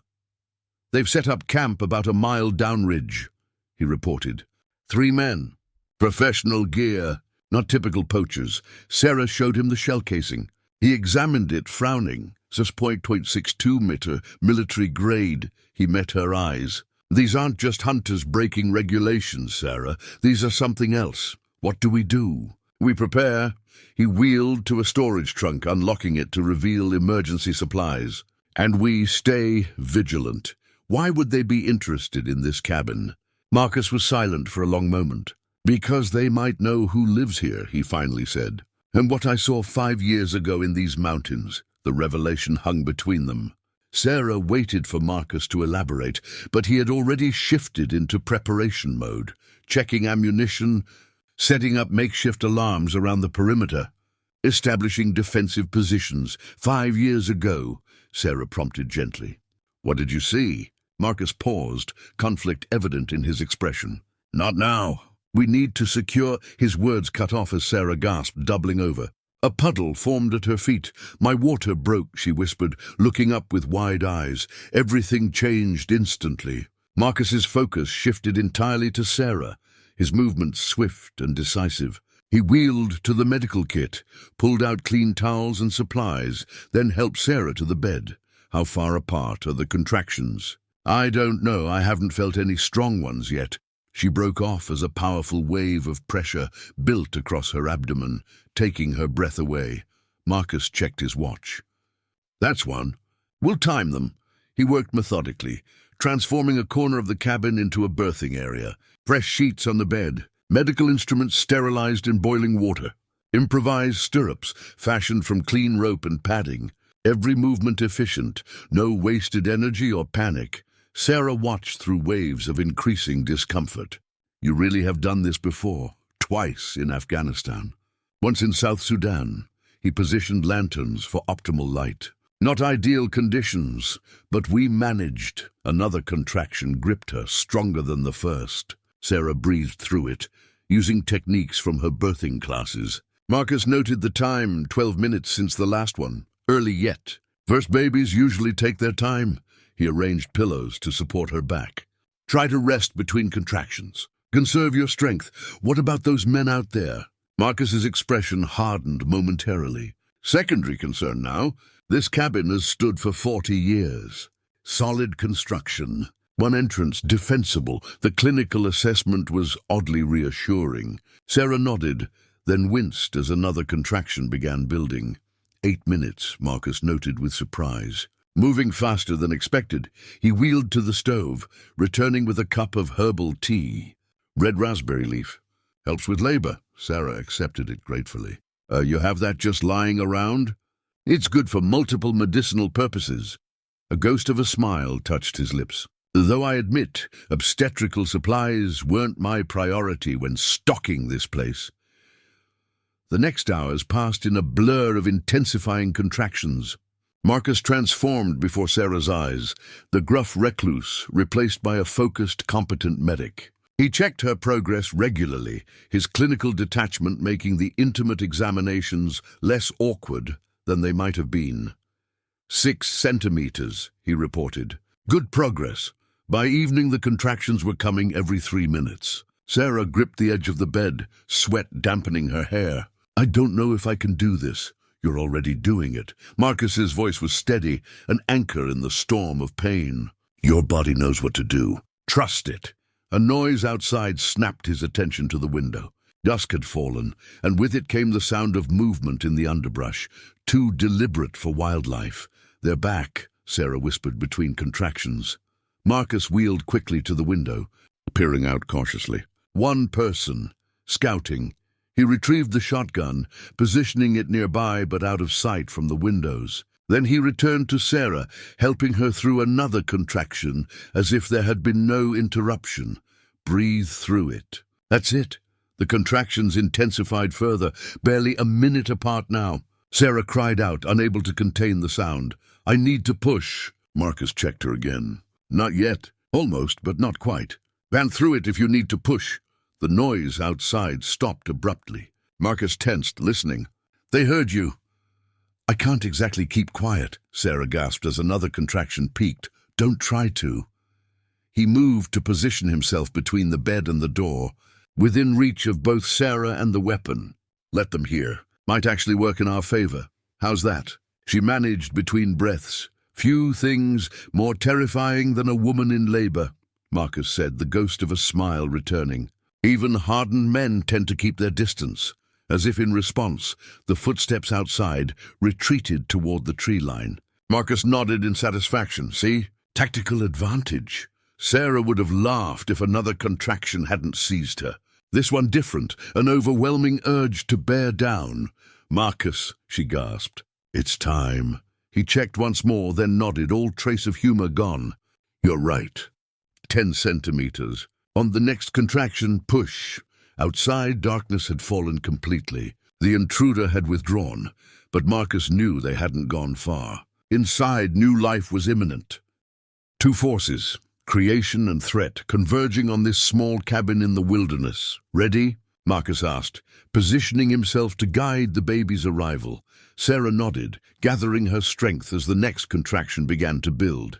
They've set up camp about a mile downridge, he reported. 3 men. Professional gear. Not typical poachers. Sarah showed him the shell casing. He examined it, frowning. .62 meter, military grade. He met her eyes. These aren't just hunters breaking regulations, Sarah. These are something else. What do? We prepare. He wheeled to a storage trunk, unlocking it to reveal emergency supplies. And we stay vigilant. Why would they be interested in this cabin? Marcus was silent for a long moment. Because they might know who lives here, he finally said. And what I saw 5 years ago in these mountains, the revelation hung between them. Sarah waited for Marcus to elaborate, but he had already shifted into preparation mode, checking ammunition, setting up makeshift alarms around the perimeter, establishing defensive positions. 5 years ago, Sarah prompted gently. What did you see? Marcus paused, conflict evident in his expression. Not now. We need to secure, his words cut off as Sarah gasped, doubling over. A puddle formed at her feet. My water broke, she whispered, looking up with wide eyes. Everything changed instantly. Marcus's focus shifted entirely to Sarah, his movements swift and decisive. He wheeled to the medical kit, pulled out clean towels and supplies, then helped Sarah to the bed. How far apart are the contractions? I don't know. I haven't felt any strong ones yet. She broke off as a powerful wave of pressure built across her abdomen, taking her breath away. Marcus checked his watch. That's one. We'll time them. He worked methodically, transforming a corner of the cabin into a berthing area. Fresh sheets on the bed, medical instruments sterilized in boiling water, improvised stirrups fashioned from clean rope and padding. Every movement efficient, no wasted energy or panic. Sarah watched through waves of increasing discomfort. You really have done this before, twice in Afghanistan. Once in South Sudan, he positioned lanterns for optimal light. Not ideal conditions, but we managed. Another contraction gripped her, stronger than the first. Sarah breathed through it. using techniques from her birthing classes. Marcus noted the time, 12 minutes since the last one. Early yet. First babies usually take their time. He arranged pillows to support her back. Try to rest between contractions. Conserve your strength. What about those men out there? Marcus's expression hardened momentarily. Secondary concern now. This cabin has stood for 40 years. Solid construction. One entrance, defensible. The clinical assessment was oddly reassuring. Sarah nodded, then winced as another contraction began building. 8 minutes, Marcus noted with surprise. Moving faster than expected, he wheeled to the stove, returning with a cup of herbal tea. Red raspberry leaf. Helps with labor. Sarah accepted it gratefully. You have that just lying around? It's good for multiple medicinal purposes. A ghost of a smile touched his lips. Though I admit, obstetrical supplies weren't my priority when stocking this place. The next hours passed in a blur of intensifying contractions. Marcus transformed before Sarah's eyes, the gruff recluse replaced by a focused, competent medic. He checked her progress regularly, his clinical detachment making the intimate examinations less awkward than they might have been. 6 centimeters, he reported. Good progress. By evening, the contractions were coming every 3 minutes. Sarah gripped the edge of the bed, sweat dampening her hair. I don't know if I can do this. You're already doing it. Marcus's voice was steady, an anchor in the storm of pain. Your body knows what to do. Trust it. A noise outside snapped his attention to the window. Dusk had fallen, and with it came the sound of movement in the underbrush, too deliberate for wildlife. They're back, Sarah whispered between contractions. Marcus wheeled quickly to the window, peering out cautiously. One person, scouting. He retrieved the shotgun, positioning it nearby but out of sight from the windows. Then he returned to Sarah, helping her through another contraction, as if there had been no interruption. Breathe through it. That's it. The contractions intensified further, barely a minute apart now. Sarah cried out, unable to contain the sound. I need to push. Marcus checked her again. Not yet. Almost, but not quite. Van through it if you need to push. The noise outside stopped abruptly. Marcus tensed, listening. They heard you. I can't exactly keep quiet, Sarah gasped as another contraction peaked. Don't try to. He moved to position himself between the bed and the door, within reach of both Sarah and the weapon. Let them hear. Might actually work in our favor. How's that? She managed between breaths. Few things more terrifying than a woman in labor, Marcus said, the ghost of a smile returning. Even hardened men tend to keep their distance. As if in response, the footsteps outside retreated toward the tree line. Marcus nodded in satisfaction. See? Tactical advantage. Sarah would have laughed if another contraction hadn't seized her. This one different, an overwhelming urge to bear down. Marcus, she gasped. It's time. He checked once more, then nodded, all trace of humor gone. You're right. 10 centimeters. On the next contraction, push. Outside, darkness had fallen completely. The intruder had withdrawn, but Marcus knew they hadn't gone far. Inside, new life was imminent. Two forces, creation and threat, converging on this small cabin in the wilderness. Ready? Marcus asked, positioning himself to guide the baby's arrival. Sarah nodded, gathering her strength as the next contraction began to build.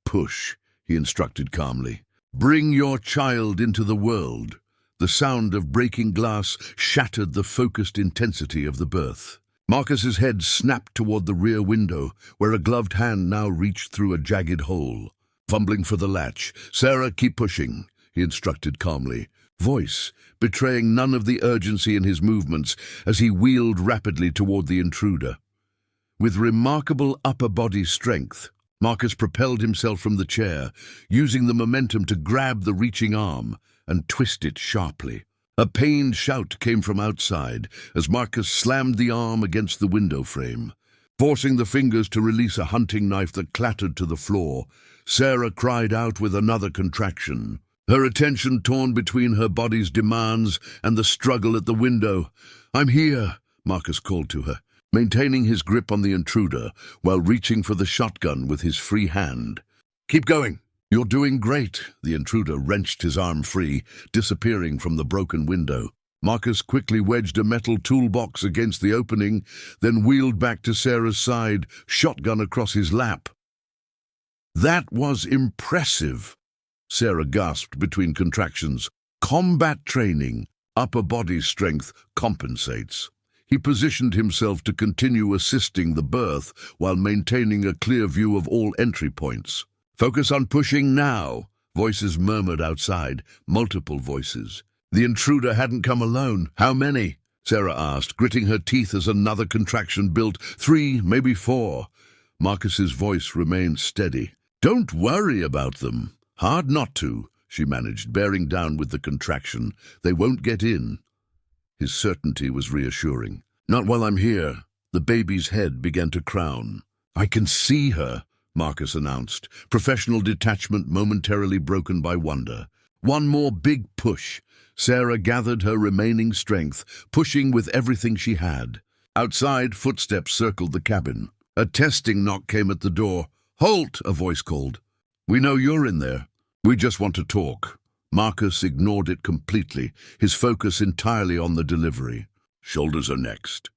Push, he instructed calmly. Bring your child into the world. The sound of breaking glass shattered the focused intensity of the birth. Marcus's head snapped toward the rear window, where a gloved hand now reached through a jagged hole. Fumbling for the latch, Sarah, keep pushing, he instructed calmly, voice betraying none of the urgency in his movements as he wheeled rapidly toward the intruder. With remarkable upper body strength, Marcus propelled himself from the chair, using the momentum to grab the reaching arm and twist it sharply. A pained shout came from outside as Marcus slammed the arm against the window frame. Forcing the fingers to release a hunting knife that clattered to the floor, Sarah cried out with another contraction, her attention torn between her body's demands and the struggle at the window. I'm here, Marcus called to her, maintaining his grip on the intruder while reaching for the shotgun with his free hand. Keep going. "You're doing great." The intruder wrenched his arm free, disappearing from the broken window. Marcus quickly wedged a metal toolbox against the opening, then wheeled back to Sarah's side, shotgun across his lap. "That was impressive," Sarah gasped between contractions. "Combat training, upper body strength compensates." He positioned himself to continue assisting the birth while maintaining a clear view of all entry points. "Focus on pushing now," voices murmured outside, multiple voices. The intruder hadn't come alone. "How many?" Sarah asked, gritting her teeth as another contraction built. "3, maybe 4. Marcus's voice remained steady. "Don't worry about them. Hard not to," she managed, bearing down with the contraction. "They won't get in." His certainty was reassuring. "Not while I'm here." The baby's head began to crown. "I can see her," Marcus announced, professional detachment momentarily broken by wonder. One more big push. Sarah gathered her remaining strength, pushing with everything she had. Outside, footsteps circled the cabin. A testing knock came at the door. "Halt!" a voice called. "We know you're in there. We just want to talk." Marcus ignored it completely, his focus entirely on the delivery. "Shoulders are next."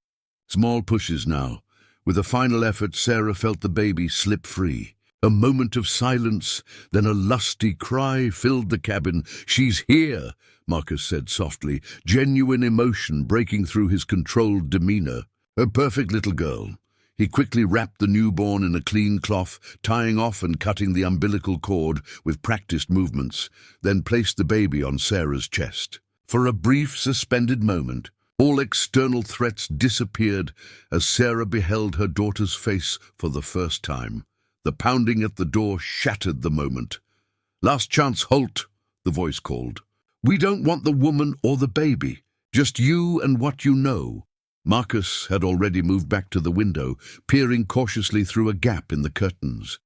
Small pushes now. With a final effort, Sarah felt the baby slip free. A moment of silence, then a lusty cry filled the cabin. "She's here," Marcus said softly, genuine emotion breaking through his controlled demeanor. "A perfect little girl." He quickly wrapped the newborn in a clean cloth, tying off and cutting the umbilical cord with practiced movements, then placed the baby on Sarah's chest. For a brief, suspended moment, all external threats disappeared as Sarah beheld her daughter's face for the first time. The pounding at the door shattered the moment. "Last chance, halt," the voice called. "We don't want the woman or the baby, just you and what you know." Marcus had already moved back to the window, peering cautiously through a gap in the curtains.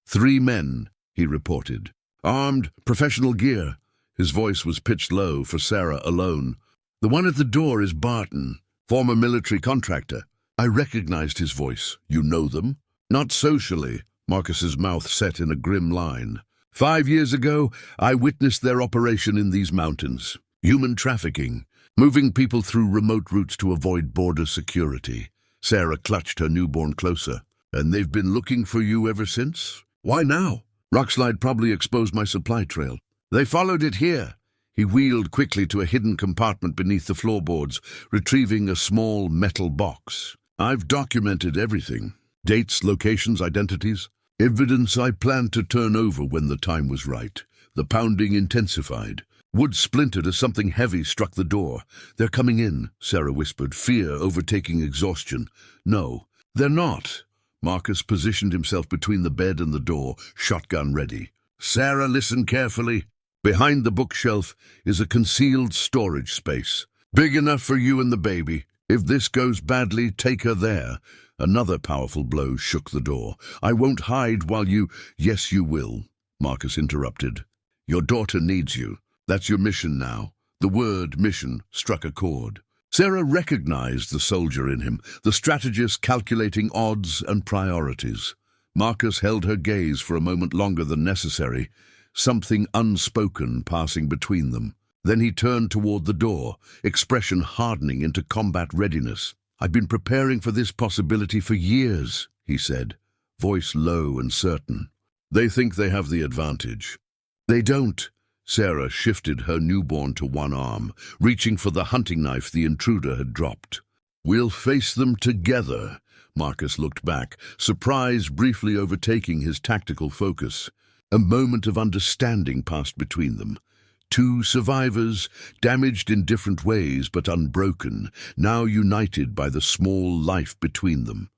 3 men, he reported. "Armed, professional gear." His voice was pitched low for Sarah alone. "The one at the door is Barton, former military contractor." I recognized his voice. "You know them?" "Not socially." Marcus's mouth set in a grim line. 5 years ago, I witnessed their operation in these mountains. Human trafficking. Moving people through remote routes to avoid border security. Sarah clutched her newborn closer. "And they've been looking for you ever since?" "Why now?" "Rockslide probably exposed my supply trail. They followed it here." He wheeled quickly to a hidden compartment beneath the floorboards, retrieving a small metal box. "I've documented everything. Dates, locations, identities. Evidence I planned to turn over when the time was right." The pounding intensified. Wood splintered as something heavy struck the door. "They're coming in," Sarah whispered, fear overtaking exhaustion. "No, they're not." Marcus positioned himself between the bed and the door, shotgun ready. "Sarah, listen carefully. Behind the bookshelf is a concealed storage space. Big enough for you and the baby. If this goes badly, take her there." Another powerful blow shook the door. "I won't hide while you—" "Yes, you will," Marcus interrupted. "Your daughter needs you. That's your mission now." The word mission struck a chord. Sarah recognized the soldier in him, the strategist calculating odds and priorities. Marcus held her gaze for a moment longer than necessary, something unspoken passing between them. Then he turned toward the door, expression hardening into combat readiness. "I've been preparing for this possibility for years," he said, voice low and certain. "They think they have the advantage." "They don't." Sarah shifted her newborn to one arm, reaching for the hunting knife the intruder had dropped. "We'll face them together." Marcus looked back, surprise briefly overtaking his tactical focus. A moment of understanding passed between them. 2 survivors, damaged in different ways but unbroken, now united by the small life between them.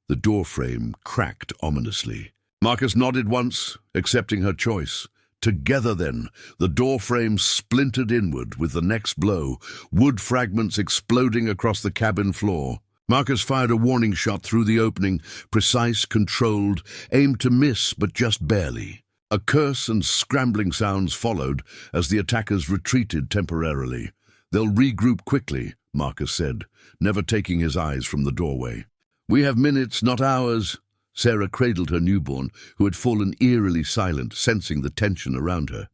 The doorframe cracked ominously. Marcus nodded once, accepting her choice. Together then, the doorframe splintered inward with the next blow, wood fragments exploding across the cabin floor. Marcus fired a warning shot through the opening, precise, controlled, aimed to miss but just barely. A curse and scrambling sounds followed as the attackers retreated temporarily. "They'll regroup quickly," Marcus said, never taking his eyes from the doorway. "We have minutes, not hours." Sarah cradled her newborn, who had fallen eerily silent, sensing the tension around her.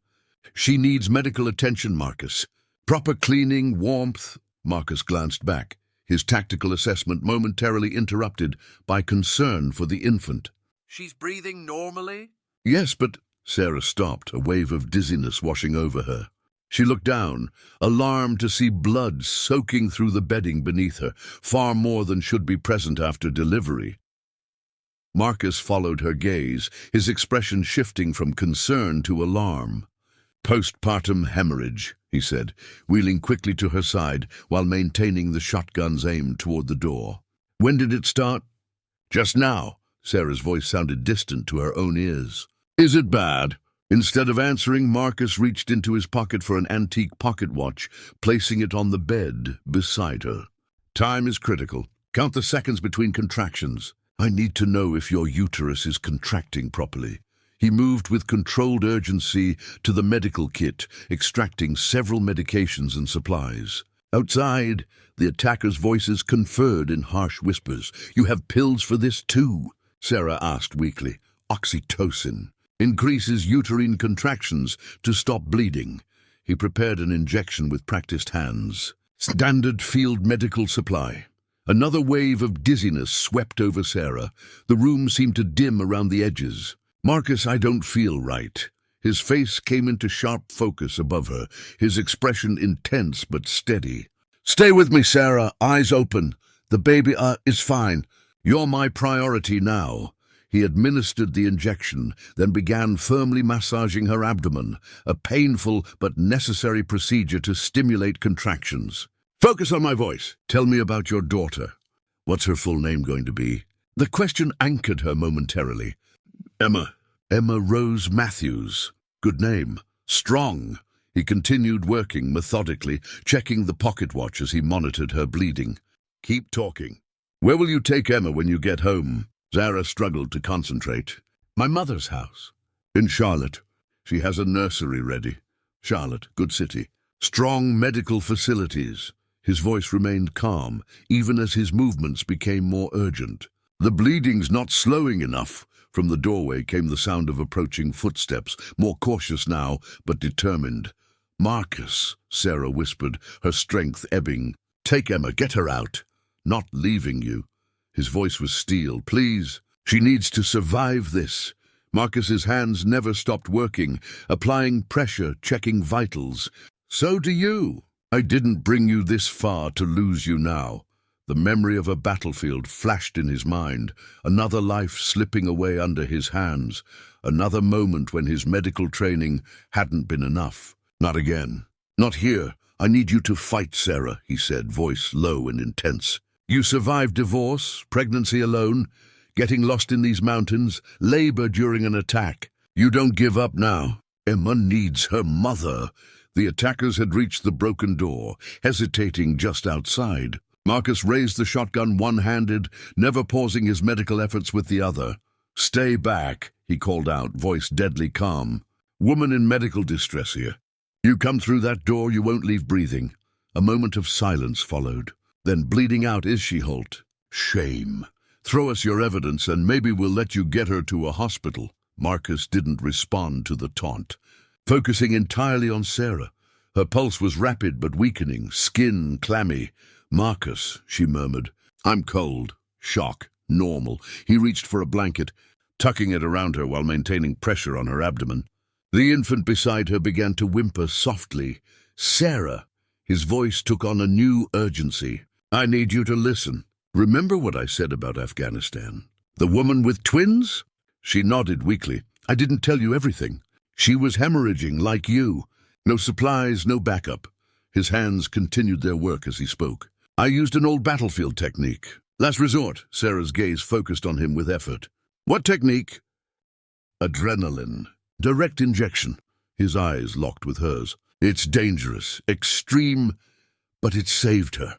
"She needs medical attention, Marcus. Proper cleaning, warmth." Marcus glanced back, his tactical assessment momentarily interrupted by concern for the infant. "She's breathing normally?" "Yes, but—" Sarah stopped, a wave of dizziness washing over her. She looked down, alarmed to see blood soaking through the bedding beneath her, far more than should be present after delivery. Marcus followed her gaze, his expression shifting from concern to alarm. "Postpartum hemorrhage," he said, wheeling quickly to her side while maintaining the shotgun's aim toward the door. "When did it start?" "Just now." Sarah's voice sounded distant to her own ears. "Is it bad?" Instead of answering, Marcus reached into his pocket for an antique pocket watch, placing it on the bed beside her. "Time is critical. Count the seconds between contractions. I need to know if your uterus is contracting properly." He moved with controlled urgency to the medical kit, extracting several medications and supplies. Outside, the attackers' voices conferred in harsh whispers. "You have pills for this too?" Sarah asked weakly. "Oxytocin. Increases uterine contractions to stop bleeding." He prepared an injection with practiced hands. "Standard field medical supply." Another wave of dizziness swept over Sarah. The room seemed to dim around the edges. "Marcus, I don't feel right." His face came into sharp focus above her, his expression intense but steady. "Stay with me, Sarah, eyes open. The baby is fine. You're my priority now." He administered the injection, then began firmly massaging her abdomen, a painful but necessary procedure to stimulate contractions. "Focus on my voice. Tell me about your daughter. What's her full name going to be?" The question anchored her momentarily. "Emma. Emma Rose Matthews. Good name. Strong." He continued working methodically, checking the pocket watch as he monitored her bleeding. "Keep talking. Where will you take Emma when you get home?" Sarah struggled to concentrate. "My mother's house." "In Charlotte. She has a nursery ready." "Charlotte, good city. Strong medical facilities." His voice remained calm, even as his movements became more urgent. "The bleeding's not slowing enough." From the doorway came the sound of approaching footsteps, more cautious now, but determined. "Marcus," Sarah whispered, her strength ebbing. "Take Emma, get her out." "Not leaving you." His voice was steel. "Please, she needs to survive this." Marcus's hands never stopped working, applying pressure, checking vitals. "So do you. I didn't bring you this far to lose you now." The memory of a battlefield flashed in his mind, another life slipping away under his hands, another moment when his medical training hadn't been enough. "Not again. Not here. I need you to fight, Sarah," he said, voice low and intense. "You survived divorce, pregnancy alone, getting lost in these mountains, labor during an attack. You don't give up now. Emma needs her mother." The attackers had reached the broken door, hesitating just outside. Marcus raised the shotgun one-handed, never pausing his medical efforts with the other. "Stay back," he called out, voice deadly calm. "Woman in medical distress here. You come through that door, you won't leave breathing." A moment of silence followed. "Then bleeding out, is she, Holt?" "Shame. Throw us your evidence and maybe we'll let you get her to a hospital." Marcus didn't respond to the taunt, focusing entirely on Sarah. Her pulse was rapid but weakening, skin clammy. "Marcus," she murmured. "I'm cold." Shock. Normal. He reached for a blanket, tucking it around her while maintaining pressure on her abdomen. The infant beside her began to whimper softly. "Sarah!" His voice took on a new urgency. "I need you to listen. Remember what I said about Afghanistan? The woman with twins?" She nodded weakly. "I didn't tell you everything. She was hemorrhaging like you. No supplies, no backup." His hands continued their work as he spoke. "I used an old battlefield technique. Last resort." Sarah's gaze focused on him with effort. "What technique?" "Adrenaline. Direct injection." His eyes locked with hers. "It's dangerous, extreme, but it saved her."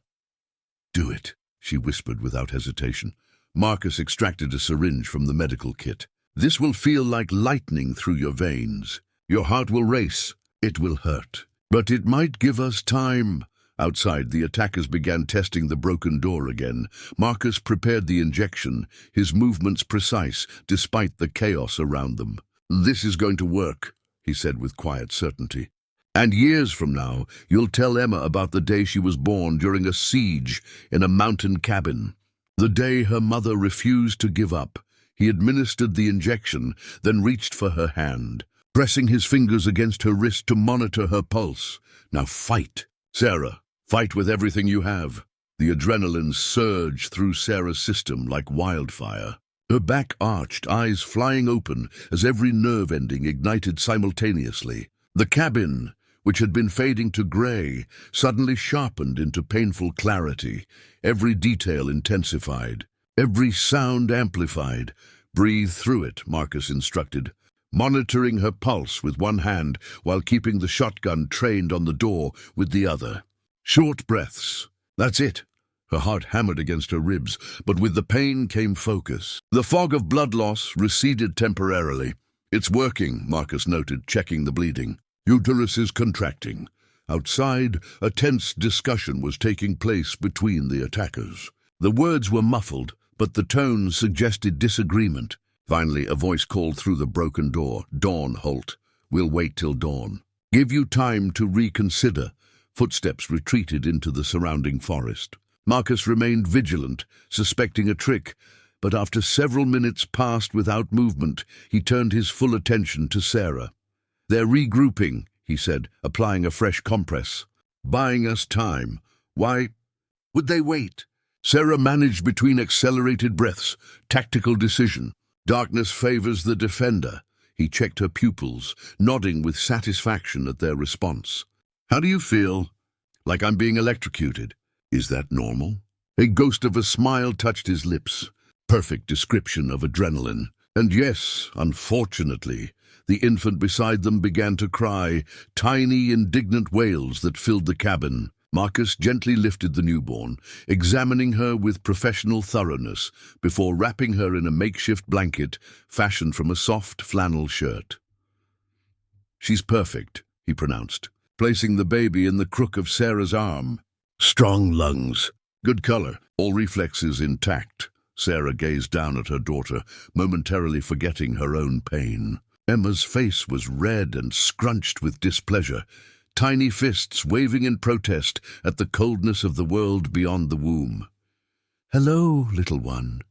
"Do it," she whispered without hesitation. Marcus extracted a syringe from the medical kit. "This will feel like lightning through your veins. Your heart will race. It will hurt. But it might give us time." Outside, the attackers began testing the broken door again. Marcus prepared the injection, his movements precise, despite the chaos around them. "This is going to work," he said with quiet certainty. "And years from now, you'll tell Emma about the day she was born during a siege in a mountain cabin. The day her mother refused to give up." He administered the injection, then reached for her hand, pressing his fingers against her wrist to monitor her pulse. "Now fight, Sarah. Fight with everything you have." The adrenaline surged through Sarah's system like wildfire. Her back arched, eyes flying open as every nerve ending ignited simultaneously. The cabin, which had been fading to gray, suddenly sharpened into painful clarity. Every detail intensified, every sound amplified. "Breathe through it," Marcus instructed, monitoring her pulse with one hand while keeping the shotgun trained on the door with the other. Short breaths. "That's it." Her heart hammered against her ribs, but with the pain came focus. The fog of blood loss receded temporarily. "It's working," Marcus noted, checking the bleeding. "Uterus is contracting." Outside, a tense discussion was taking place between the attackers. The words were muffled, but the tone suggested disagreement. Finally, a voice called through the broken door. "Dawn, halt. We'll wait till dawn. Give you time to reconsider." Footsteps retreated into the surrounding forest. Marcus remained vigilant, suspecting a trick, but after several minutes passed without movement, he turned his full attention to Sarah. "They're regrouping," he said, applying a fresh compress. "Buying us time. Why would they wait?" Sarah managed between accelerated breaths. "Tactical decision. Darkness favors the defender." He checked her pupils, nodding with satisfaction at their response. "How do you feel?" "Like I'm being electrocuted." "Is that normal?" A ghost of a smile touched his lips. Perfect description of adrenaline. And yes, unfortunately, the infant beside them began to cry, tiny, indignant wails that filled the cabin. Marcus gently lifted the newborn, examining her with professional thoroughness before wrapping her in a makeshift blanket fashioned from a soft flannel shirt. "She's perfect," he pronounced, placing the baby in the crook of Sarah's arm. "Strong lungs. Good color. All reflexes intact." Sarah gazed down at her daughter, momentarily forgetting her own pain. Emma's face was red and scrunched with displeasure, tiny fists waving in protest at the coldness of the world beyond the womb. "Hello, little one,"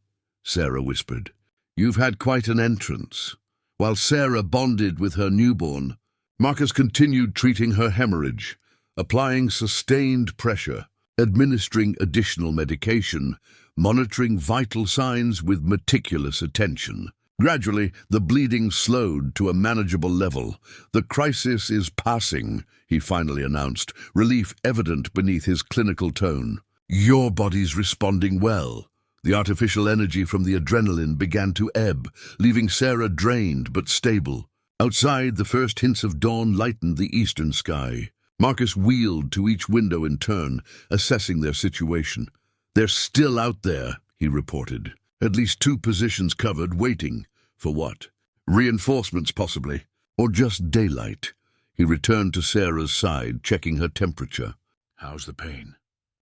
Sarah whispered. "You've had quite an entrance." While Sarah bonded with her newborn, Marcus continued treating her hemorrhage, applying sustained pressure, administering additional medication, monitoring vital signs with meticulous attention. Gradually, the bleeding slowed to a manageable level. "The crisis is passing," he finally announced, relief evident beneath his clinical tone. "Your body's responding well." The artificial energy from the adrenaline began to ebb, leaving Sarah drained but stable. Outside, the first hints of dawn lightened the eastern sky. Marcus wheeled to each window in turn, assessing their situation. "They're still out there," he reported. "At least 2 positions covered, waiting. For what? Reinforcements, possibly. Or just daylight." He returned to Sarah's side, checking her temperature. "How's the pain?"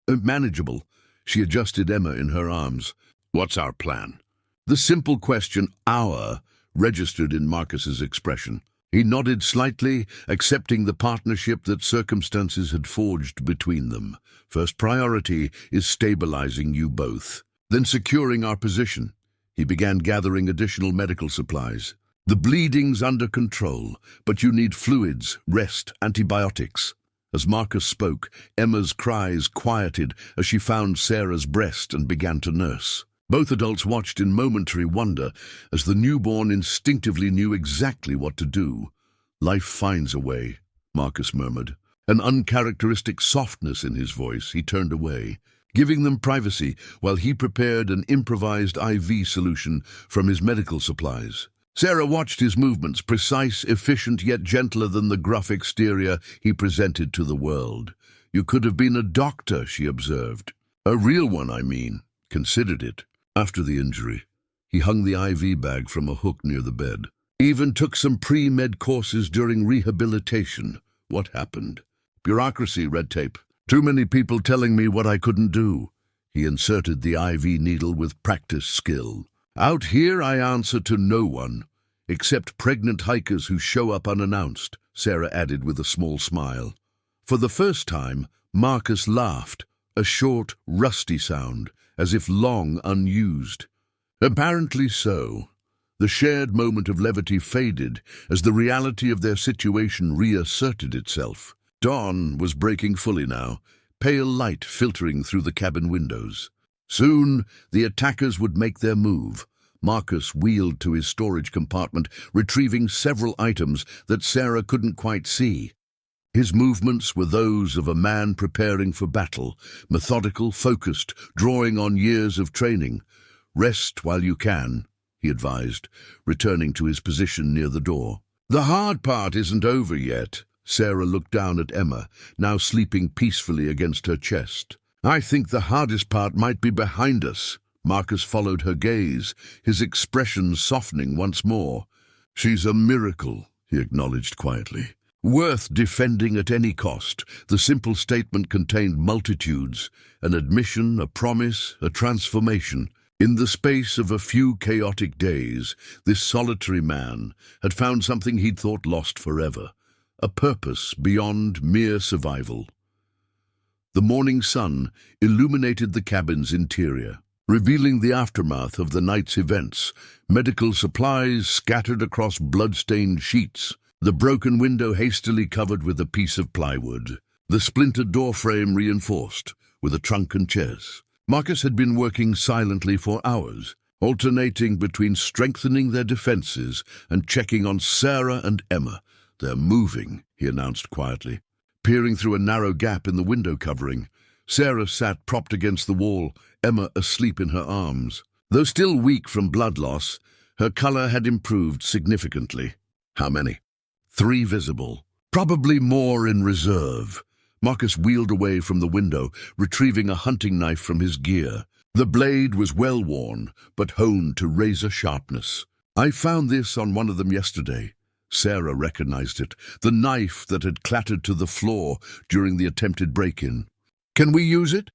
"Manageable." She adjusted Emma in her arms. "What's our plan?" The simple question, "our," registered in Marcus's expression. He nodded slightly, accepting the partnership that circumstances had forged between them. "First priority is stabilizing you both, then securing our position." He began gathering additional medical supplies. "The bleeding's under control, but you need fluids, rest, antibiotics." As Marcus spoke, Emma's cries quieted as she found Sarah's breast and began to nurse. Both adults watched in momentary wonder as the newborn instinctively knew exactly what to do. "Life finds a way," Marcus murmured. An uncharacteristic softness in his voice. He turned away, giving them privacy while he prepared an improvised IV solution from his medical supplies. Sarah watched his movements, precise, efficient, yet gentler than the gruff exterior he presented to the world. "You could have been a doctor," she observed. "A real one, I mean." Considered it. After the injury, he hung the IV bag from a hook near the bed. Even took some pre-med courses during rehabilitation. What happened? Bureaucracy, red tape. Too many people telling me what I couldn't do. He inserted the IV needle with practiced skill. Out here I answer to no one, except pregnant hikers who show up unannounced, Sarah added with a small smile. For the first time, Marcus laughed, a short, rusty sound, as if long unused. Apparently so. The shared moment of levity faded as the reality of their situation reasserted itself. Dawn was breaking fully now, pale light filtering through the cabin windows. Soon, the attackers would make their move. Marcus wheeled to his storage compartment, retrieving several items that Sarah couldn't quite see. His movements were those of a man preparing for battle, methodical, focused, drawing on years of training. Rest while you can, he advised, returning to his position near the door. The hard part isn't over yet. Sarah looked down at Emma, now sleeping peacefully against her chest. I think the hardest part might be behind us. Marcus followed her gaze, his expression softening once more. She's a miracle, he acknowledged quietly. Worth defending at any cost. The simple statement contained multitudes, an admission, a promise, a transformation. In the space of a few chaotic days, this solitary man had found something he'd thought lost forever, a purpose beyond mere survival. The morning sun illuminated the cabin's interior, revealing the aftermath of the night's events, medical supplies scattered across blood-stained sheets, the broken window hastily covered with a piece of plywood, the splintered door frame reinforced with a trunk and chairs. Marcus had been working silently for hours, alternating between strengthening their defenses and checking on Sarah and Emma. They're moving, he announced quietly. Peering through a narrow gap in the window covering, Sarah sat propped against the wall, Emma asleep in her arms. Though still weak from blood loss, her color had improved significantly. How many? 3 visible. Probably more in reserve. Marcus wheeled away from the window, retrieving a hunting knife from his gear. The blade was well worn, but honed to razor sharpness. I found this on one of them yesterday. Sarah recognized it, the knife that had clattered to the floor during the attempted break-in. Can we use it?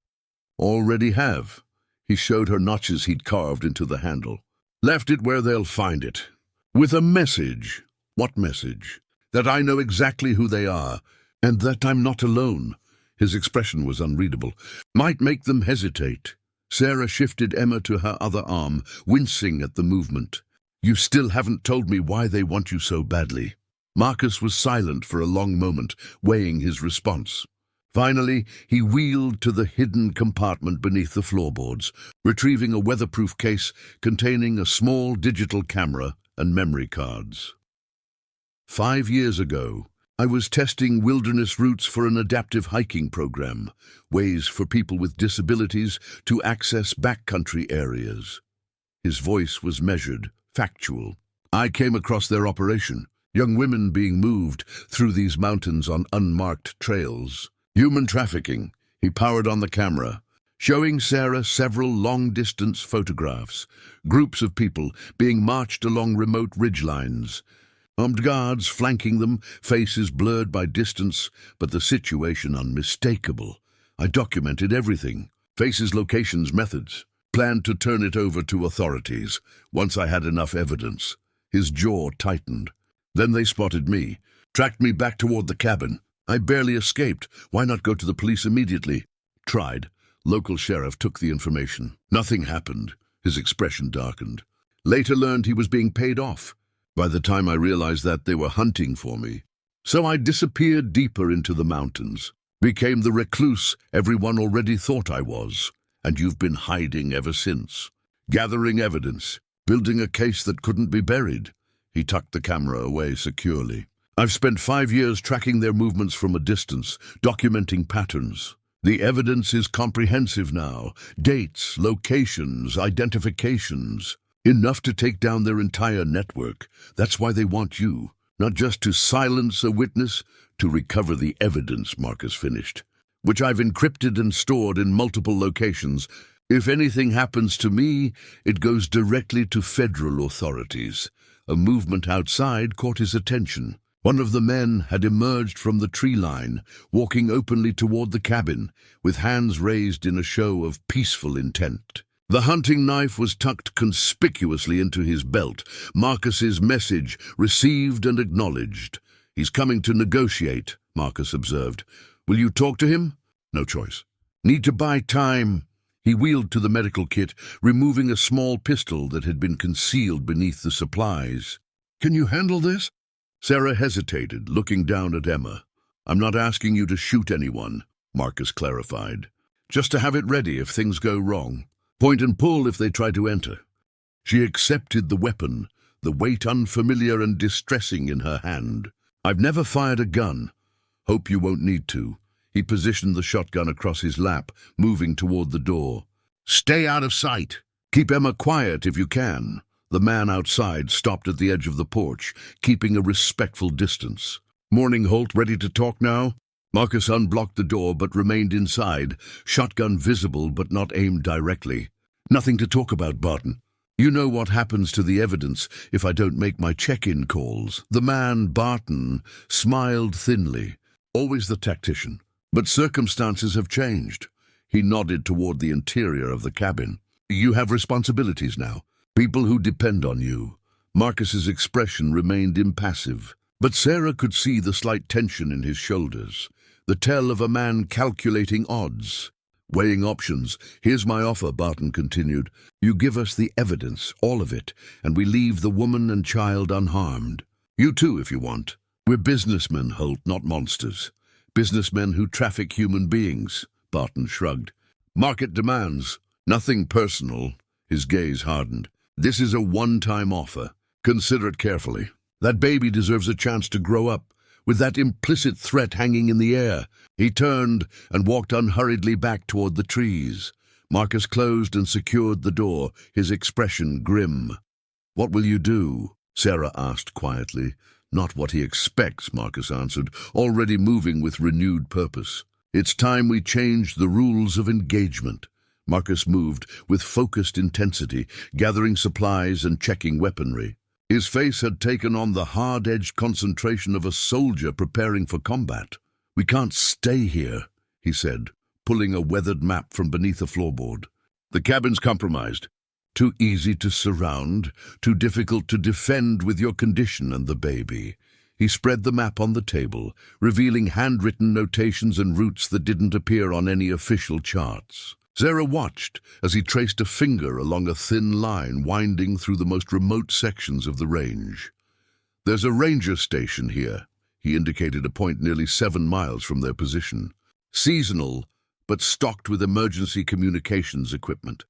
Already have. He showed her notches he'd carved into the handle. Left it where they'll find it. With a message. What message? That I know exactly who they are, and that I'm not alone. His expression was unreadable. Might make them hesitate. Sarah shifted Emma to her other arm, wincing at the movement. You still haven't told me why they want you so badly. Marcus was silent for a long moment, weighing his response. Finally, he wheeled to the hidden compartment beneath the floorboards, retrieving a weatherproof case containing a small digital camera and memory cards. 5 years ago, I was testing wilderness routes for an adaptive hiking program, ways for people with disabilities to access backcountry areas. His voice was measured, factual. I came across their operation, young women being moved through these mountains on unmarked trails. Human trafficking, he powered on the camera, showing Sarah several long-distance photographs, groups of people being marched along remote ridgelines. Armed guards flanking them, faces blurred by distance, but the situation unmistakable. I documented everything, faces, locations, methods. Planned to turn it over to authorities, once I had enough evidence. His jaw tightened. Then they spotted me, tracked me back toward the cabin. I barely escaped. Why not go to the police immediately? Tried. Local sheriff took the information. Nothing happened. His expression darkened. Later learned he was being paid off. By the time I realized that, they were hunting for me. So I disappeared deeper into the mountains, became the recluse everyone already thought I was. And you've been hiding ever since. Gathering evidence, building a case that couldn't be buried. He tucked the camera away securely. I've spent 5 years tracking their movements from a distance, documenting patterns. The evidence is comprehensive now. Dates, locations, identifications. Enough to take down their entire network. That's why they want you. Not just to silence a witness, to recover the evidence, Marcus finished. Which I've encrypted and stored in multiple locations. If anything happens to me, it goes directly to federal authorities. A movement outside caught his attention. One of the men had emerged from the tree line, walking openly toward the cabin, with hands raised in a show of peaceful intent. The hunting knife was tucked conspicuously into his belt. Marcus's message, received and acknowledged. "He's coming to negotiate," Marcus observed. "Will you talk to him?" "No choice." "Need to buy time." He wheeled to the medical kit, removing a small pistol that had been concealed beneath the supplies. "Can you handle this?" Sarah hesitated, looking down at Emma. "I'm not asking you to shoot anyone," Marcus clarified. "Just to have it ready if things go wrong. Point and pull if they try to enter." She accepted the weapon, the weight unfamiliar and distressing in her hand. "I've never fired a gun. Hope you won't need to." He positioned the shotgun across his lap, moving toward the door. "Stay out of sight. Keep Emma quiet if you can." The man outside stopped at the edge of the porch, keeping a respectful distance. "Morning, Holt. Ready to talk now?" Marcus unblocked the door but remained inside, shotgun visible but not aimed directly. "Nothing to talk about, Barton. You know what happens to the evidence if I don't make my check-in calls." The man, Barton, smiled thinly. Always the tactician. "But circumstances have changed." He nodded toward the interior of the cabin. "You have responsibilities now. People who depend on you." Marcus's expression remained impassive, but Sarah could see the slight tension in his shoulders, the tell of a man calculating odds. "Weighing options. Here's my offer," Barton continued. "You give us the evidence, all of it, and we leave the woman and child unharmed. You too, if you want. We're businessmen, Holt, not monsters. Businessmen who traffic human beings." Barton shrugged. "Market demands. Nothing personal." His gaze hardened. "This is a one-time offer. Consider it carefully. That baby deserves a chance to grow up, with that implicit threat hanging in the air." He turned and walked unhurriedly back toward the trees. Marcus closed and secured the door, his expression grim. "What will you do?" Sarah asked quietly. "Not what he expects," Marcus answered, already moving with renewed purpose. "It's time we changed the rules of engagement." Marcus moved with focused intensity, gathering supplies and checking weaponry. His face had taken on the hard-edged concentration of a soldier preparing for combat. "We can't stay here," he said, pulling a weathered map from beneath a floorboard. "The cabin's compromised. Too easy to surround, too difficult to defend with your condition and the baby." He spread the map on the table, revealing handwritten notations and routes that didn't appear on any official charts. Sarah watched as he traced a finger along a thin line winding through the most remote sections of the range. "There's a ranger station here." He indicated a point nearly 7 miles from their position. "Seasonal, but stocked with emergency communications equipment.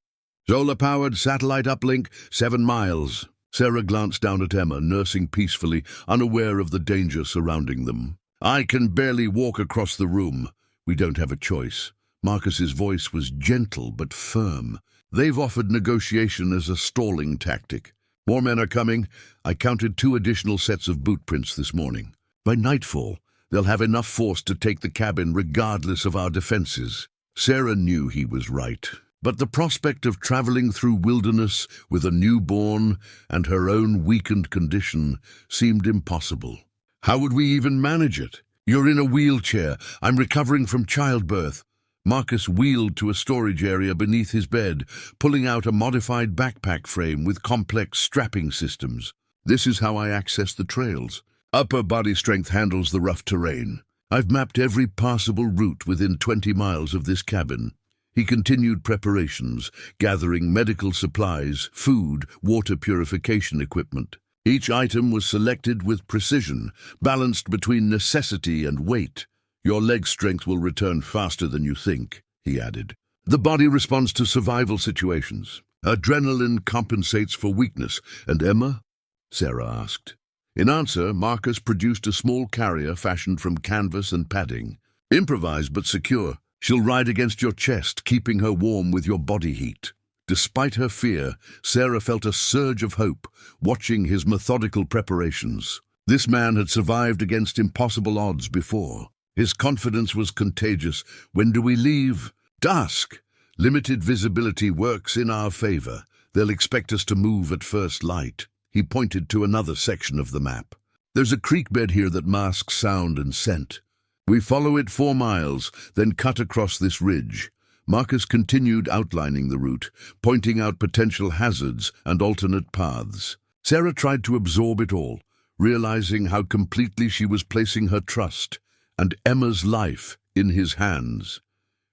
Solar-powered satellite uplink, 7 miles. Sarah glanced down at Emma, nursing peacefully, unaware of the danger surrounding them. "I can barely walk across the room. We don't have a choice." Marcus's voice was gentle but firm. "They've offered negotiation as a stalling tactic. More men are coming. I counted 2 additional sets of boot prints this morning. By nightfall, they'll have enough force to take the cabin regardless of our defenses." Sarah knew he was right, but the prospect of traveling through wilderness with a newborn and her own weakened condition seemed impossible. "How would we even manage it? You're in a wheelchair. I'm recovering from childbirth." Marcus wheeled to a storage area beneath his bed, pulling out a modified backpack frame with complex strapping systems. "This is how I access the trails. Upper body strength handles the rough terrain. I've mapped every passable route within 20 miles of this cabin." He continued preparations, gathering medical supplies, food, water purification equipment. Each item was selected with precision, balanced between necessity and weight. "Your leg strength will return faster than you think," he added. "The body responds to survival situations. Adrenaline compensates for weakness." "And Emma?" Sarah asked. In answer, Marcus produced a small carrier fashioned from canvas and padding. "Improvised but secure. She'll ride against your chest, keeping her warm with your body heat." Despite her fear, Sarah felt a surge of hope, watching his methodical preparations. This man had survived against impossible odds before. His confidence was contagious. "When do we leave?" "Dusk. Limited visibility works in our favor. They'll expect us to move at first light." He pointed to another section of the map. There's a creek bed here that masks sound and scent. We follow it 4 miles, then cut across this ridge. Marcus continued outlining the route, pointing out potential hazards and alternate paths. Sarah tried to absorb it all, realizing how completely she was placing her trust and Emma's life in his hands.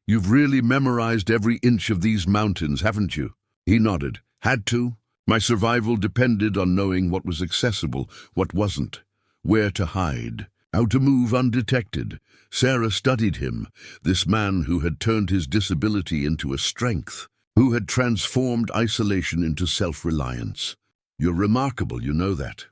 "You've really memorized every inch of these mountains, haven't you?" He nodded. "Had to. My survival depended on knowing what was accessible, what wasn't, where to hide, how to move undetected." Sarah studied him, this man who had turned his disability into a strength, who had transformed isolation into self-reliance. "You're remarkable, you know that."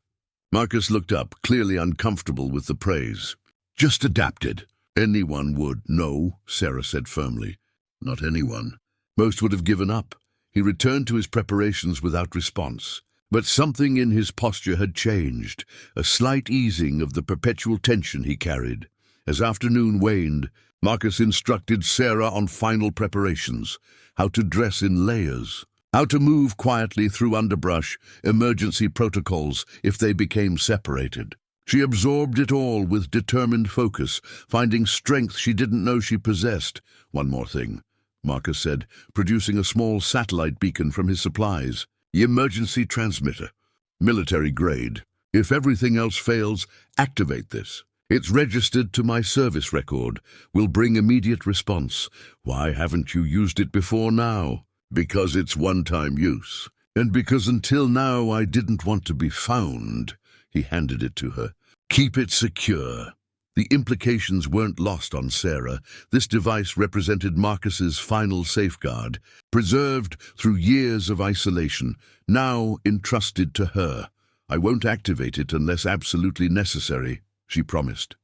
Marcus looked up, clearly uncomfortable with the praise. "Just adapted." "Anyone would." "No," Sarah said firmly. "Not anyone. Most would have given up." He returned to his preparations without response. But something in his posture had changed, a slight easing of the perpetual tension he carried. As afternoon waned, Marcus instructed Sarah on final preparations, how to dress in layers, how to move quietly through underbrush, emergency protocols if they became separated. She absorbed it all with determined focus, finding strength she didn't know she possessed. "One more thing," Marcus said, producing a small satellite beacon from his supplies. "The emergency transmitter. Military grade. If everything else fails, activate this. It's registered to my service record. Will bring immediate response. Why haven't you used it before now?" "Because it's one-time use. And because until now I didn't want to be found." He handed it to her. "Keep it secure." The implications weren't lost on Sarah. This device represented Marcus's final safeguard, preserved through years of isolation, now entrusted to her. "I won't activate it unless absolutely necessary," she promised.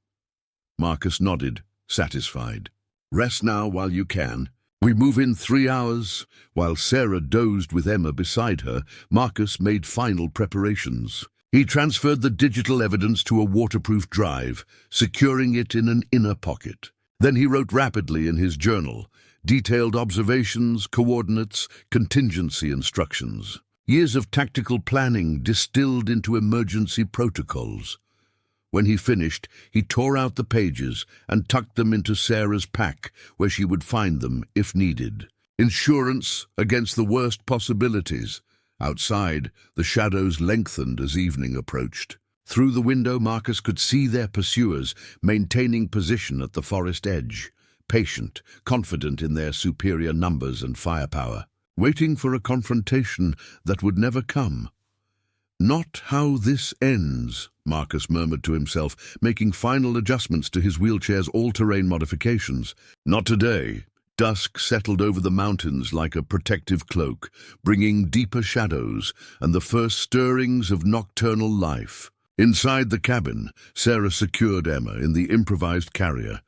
Marcus nodded, satisfied. "Rest now while you can. We move in 3 hours." While Sarah dozed with Emma beside her, Marcus made final preparations. He transferred the digital evidence to a waterproof drive, securing it in an inner pocket. Then he wrote rapidly in his journal, detailed observations, coordinates, contingency instructions. Years of tactical planning distilled into emergency protocols. When he finished, he tore out the pages and tucked them into Sarah's pack, where she would find them if needed. Insurance against the worst possibilities. Outside, the shadows lengthened as evening approached. Through the window, Marcus could see their pursuers maintaining position at the forest edge, patient, confident in their superior numbers and firepower, waiting for a confrontation that would never come. "Not how this ends," Marcus murmured to himself, making final adjustments to his wheelchair's all-terrain modifications. "Not today." Dusk settled over the mountains like a protective cloak, bringing deeper shadows and the first stirrings of nocturnal life. Inside the cabin, Sarah secured Emma in the improvised carrier,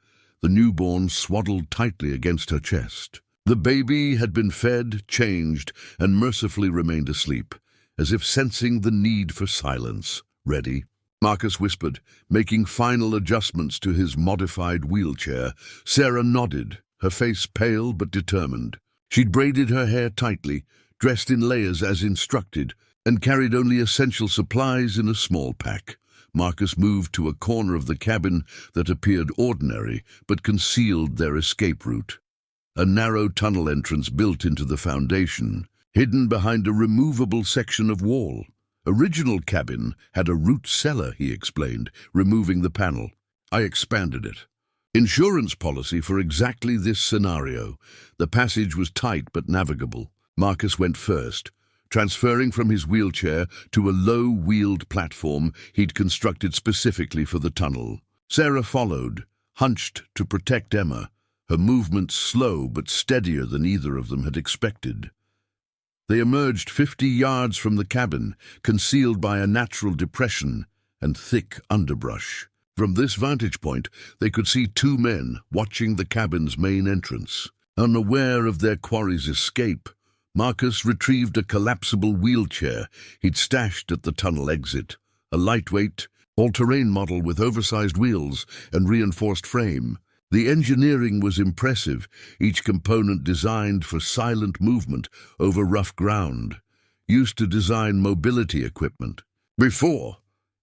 the newborn swaddled tightly against her chest. The baby had been fed, changed, and mercifully remained asleep, as if sensing the need for silence. "Ready?" Marcus whispered, making final adjustments to his modified wheelchair. Sarah nodded, her face pale but determined. She'd braided her hair tightly, dressed in layers as instructed, and carried only essential supplies in a small pack. Marcus moved to a corner of the cabin that appeared ordinary but concealed their escape route. A narrow tunnel entrance built into the foundation, hidden behind a removable section of wall. Original cabin had a root cellar, he explained, removing the panel. I expanded it. Insurance policy for exactly this scenario. The passage was tight but navigable. Marcus went first, transferring from his wheelchair to a low-wheeled platform he'd constructed specifically for the tunnel. Sarah followed, hunched to protect Emma, her movements slow but steadier than either of them had expected. They emerged 50 yards from the cabin, concealed by a natural depression and thick underbrush. From this vantage point, they could see 2 men watching the cabin's main entrance. Unaware of their quarry's escape, Marcus retrieved a collapsible wheelchair he'd stashed at the tunnel exit, a lightweight, all-terrain model with oversized wheels and reinforced frame. The engineering was impressive, each component designed for silent movement over rough ground, used to design mobility equipment. "Before,"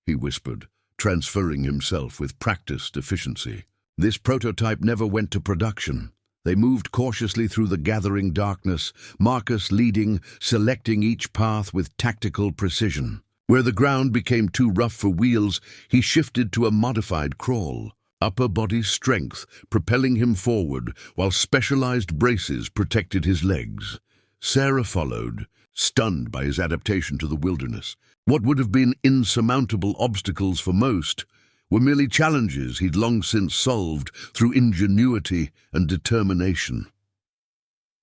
he whispered, transferring himself with practiced efficiency. This prototype never went to production. They moved cautiously through the gathering darkness, Marcus leading, selecting each path with tactical precision. Where the ground became too rough for wheels, he shifted to a modified crawl, upper body strength propelling him forward, while specialized braces protected his legs. Sarah followed, stunned by his adaptation to the wilderness. What would have been insurmountable obstacles for most were merely challenges he'd long since solved through ingenuity and determination.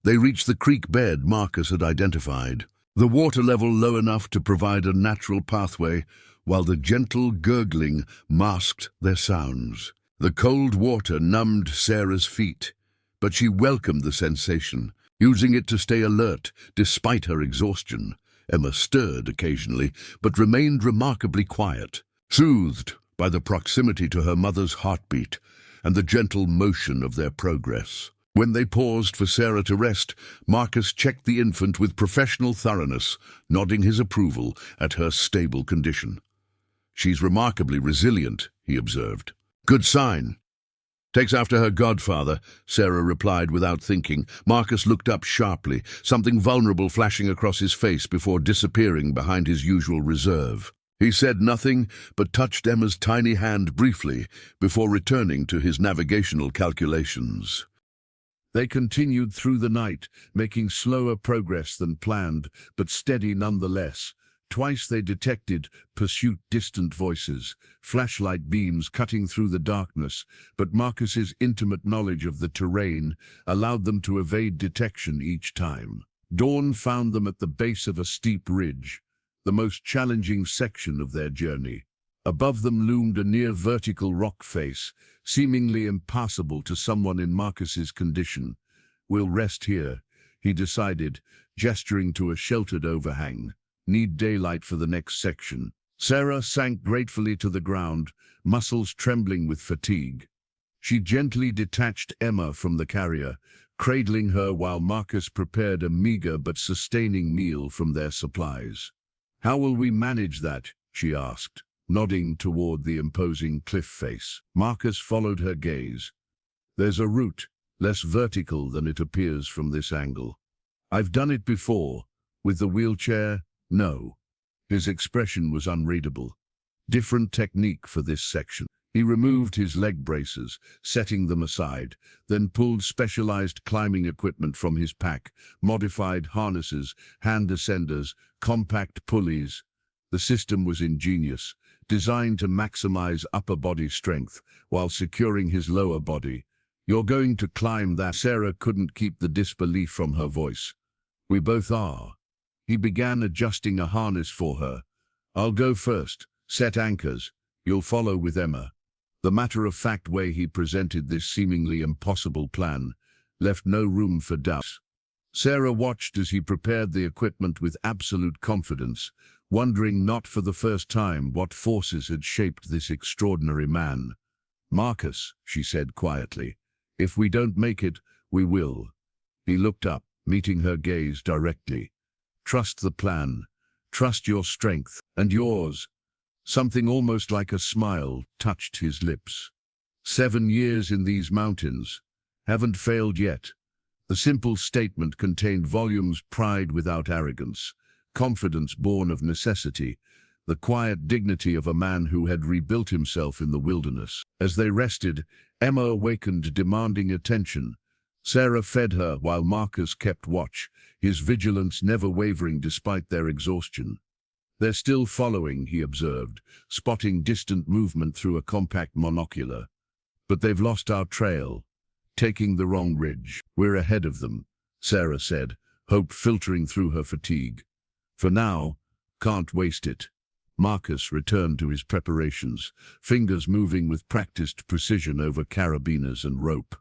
They reached the creek bed Marcus had identified, the water level low enough to provide a natural pathway, while the gentle gurgling masked their sounds. The cold water numbed Sarah's feet, but she welcomed the sensation, using it to stay alert despite her exhaustion. Emma stirred occasionally, but remained remarkably quiet, soothed by the proximity to her mother's heartbeat and the gentle motion of their progress. When they paused for Sarah to rest, Marcus checked the infant with professional thoroughness, nodding his approval at her stable condition. "She's remarkably resilient," he observed. "Good sign." "Takes after her godfather," Sarah replied without thinking. Marcus looked up sharply, something vulnerable flashing across his face before disappearing behind his usual reserve. He said nothing, but touched Emma's tiny hand briefly before returning to his navigational calculations. They continued through the night, making slower progress than planned, but steady nonetheless. Twice they detected pursuit distant voices, flashlight beams cutting through the darkness, but Marcus's intimate knowledge of the terrain allowed them to evade detection each time. Dawn found them at the base of a steep ridge, the most challenging section of their journey. Above them loomed a near-vertical rock face, seemingly impassable to someone in Marcus's condition. "We'll rest here," he decided, gesturing to a sheltered overhang. "Need daylight for the next section." Sarah sank gratefully to the ground, muscles trembling with fatigue. She gently detached Emma from the carrier, cradling her while Marcus prepared a meager but sustaining meal from their supplies. "How will we manage that?" she asked, nodding toward the imposing cliff face. Marcus followed her gaze. "There's a route, less vertical than it appears from this angle. I've done it before. With the wheelchair, no." His expression was unreadable. "Different technique for this section." He removed his leg braces, setting them aside, then pulled specialized climbing equipment from his pack, modified harnesses, hand ascenders, compact pulleys. The system was ingenious, designed to maximize upper body strength while securing his lower body. "You're going to climb that?" Sarah couldn't keep the disbelief from her voice. "We both are." He began adjusting a harness for her. "I'll go first. Set anchors. You'll follow with Emma." The matter-of-fact way he presented this seemingly impossible plan left no room for doubt. Sarah watched as he prepared the equipment with absolute confidence, wondering not for the first time what forces had shaped this extraordinary man. "Marcus," she said quietly, "if we don't make it, we will." He looked up, meeting her gaze directly. "Trust the plan. Trust your strength, and yours." Something almost like a smile touched his lips. 7 years in these mountains. Haven't failed yet. The simple statement contained volumes: pride without arrogance, confidence born of necessity, the quiet dignity of a man who had rebuilt himself in the wilderness. As they rested, Emma awakened, demanding attention. Sarah fed her while Marcus kept watch, his vigilance never wavering despite their exhaustion. "They're still following," he observed, spotting distant movement through a compact monocular. "But they've lost our trail, taking the wrong ridge." "We're ahead of them," Sarah said, hope filtering through her fatigue. "For now, can't waste it." Marcus returned to his preparations, fingers moving with practiced precision over carabiners and rope.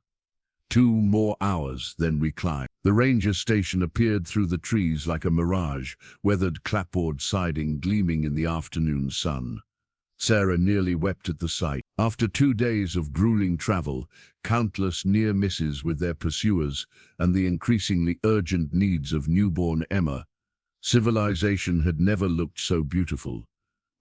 2 more hours, then we climbed. The ranger station appeared through the trees like a mirage, weathered clapboard siding gleaming in the afternoon sun. Sarah nearly wept at the sight. After 2 days of grueling travel, countless near misses with their pursuers, and the increasingly urgent needs of newborn Emma, civilization had never looked so beautiful.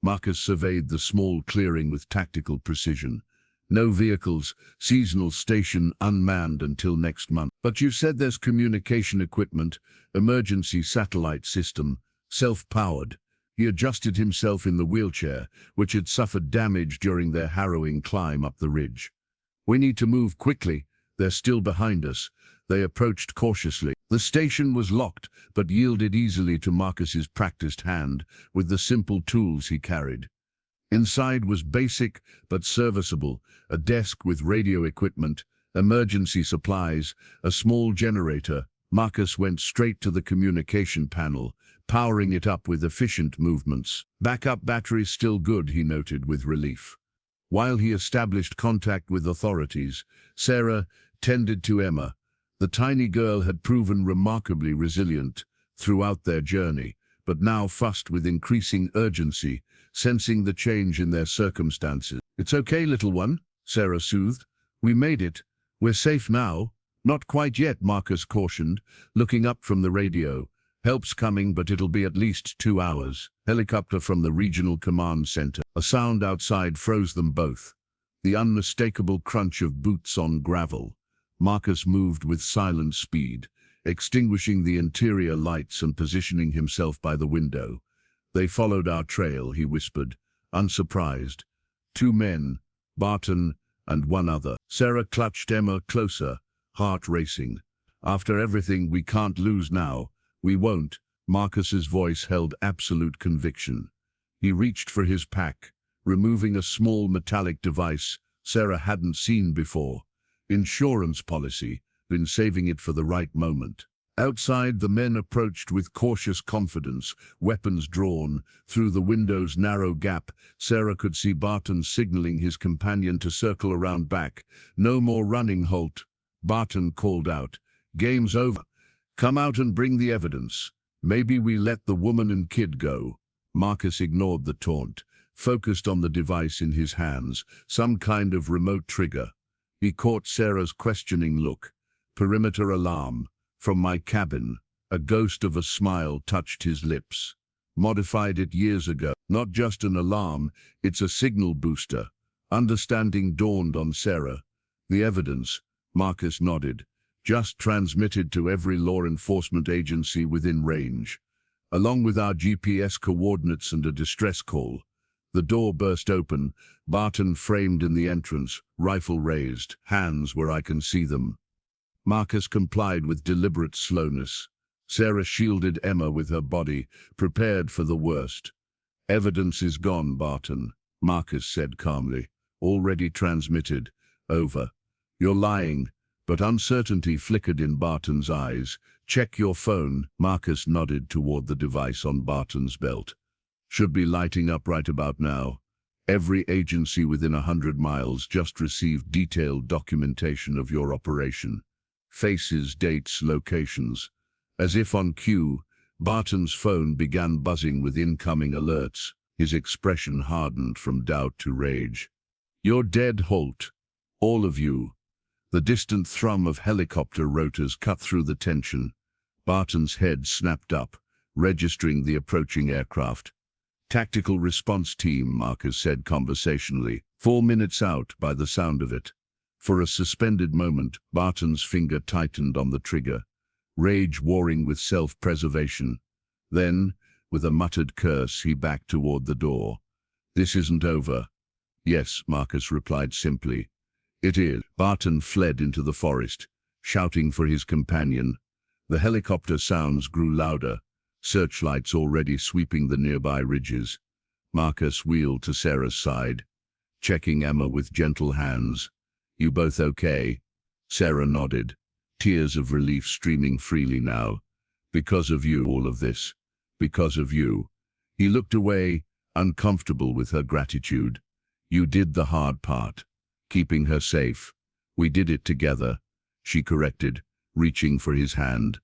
Marcus surveyed the small clearing with tactical precision. No vehicles, seasonal station unmanned until next month. But you said there's communication equipment, emergency satellite system, self-powered. He adjusted himself in the wheelchair, which had suffered damage during their harrowing climb up the ridge. We need to move quickly. They're still behind us. They approached cautiously. The station was locked, but yielded easily to Marcus's practiced hand with the simple tools he carried. Inside was basic but serviceable, a desk with radio equipment, emergency supplies, a small generator. Marcus went straight to the communication panel, powering it up with efficient movements. Backup batteries still good, he noted with relief. While he established contact with authorities, Sarah tended to Emma. The tiny girl had proven remarkably resilient throughout their journey, but now fussed with increasing urgency, sensing the change in their circumstances. "It's okay, little one," Sarah soothed. "We made it. We're safe now." "Not quite yet," Marcus cautioned, looking up from the radio. "Help's coming, but it'll be at least 2 hours." Helicopter from the regional command center. A sound outside froze them both. The unmistakable crunch of boots on gravel. Marcus moved with silent speed, extinguishing the interior lights and positioning himself by the window. "They followed our trail," he whispered, unsurprised. 2 men, Barton and 1 other. Sarah clutched Emma closer, heart racing. "After everything, we can't lose now. We won't." Marcus's voice held absolute conviction. He reached for his pack, removing a small metallic device Sarah hadn't seen before. Insurance policy, been saving it for the right moment. Outside, the men approached with cautious confidence, weapons drawn. Through the window's narrow gap, Sarah could see Barton signaling his companion to circle around back. "No more running, Holt." Barton called out. "Game's over. Come out and bring the evidence. Maybe we let the woman and kid go." Marcus ignored the taunt, focused on the device in his hands, some kind of remote trigger. He caught Sarah's questioning look. "Perimeter alarm. From my cabin." A ghost of a smile touched his lips. "Modified it years ago. Not just an alarm, it's a signal booster." Understanding dawned on Sarah. "The evidence," Marcus nodded, "just transmitted to every law enforcement agency within range, along with our GPS coordinates and a distress call." The door burst open, Barton framed in the entrance, rifle raised, hands where I can see them. Marcus complied with deliberate slowness. Sarah shielded Emma with her body, prepared for the worst. "Evidence is gone, Barton," Marcus said calmly. "Already transmitted. Over." "You're lying." But uncertainty flickered in Barton's eyes. "Check your phone." Marcus nodded toward the device on Barton's belt. "Should be lighting up right about now. Every agency within 100 miles just received detailed documentation of your operation. Faces, dates, locations." As if on cue, Barton's phone began buzzing with incoming alerts. His expression hardened from doubt to rage. "You're dead, Holt. All of you." The distant thrum of helicopter rotors cut through the tension. Barton's head snapped up, registering the approaching aircraft. "Tactical response team," Marcus said conversationally. 4 minutes out by the sound of it. For a suspended moment, Barton's finger tightened on the trigger, rage warring with self-preservation. Then, with a muttered curse, he backed toward the door. "This isn't over." "Yes," Marcus replied simply. "It is." Barton fled into the forest, shouting for his companion. The helicopter sounds grew louder, searchlights already sweeping the nearby ridges. Marcus wheeled to Sarah's side, checking Emma with gentle hands. "You both okay?" Sarah nodded, tears of relief streaming freely now. "Because of you, all of this. Because of you." He looked away, uncomfortable with her gratitude. "You did the hard part, keeping her safe. We did it together," she corrected, reaching for his hand.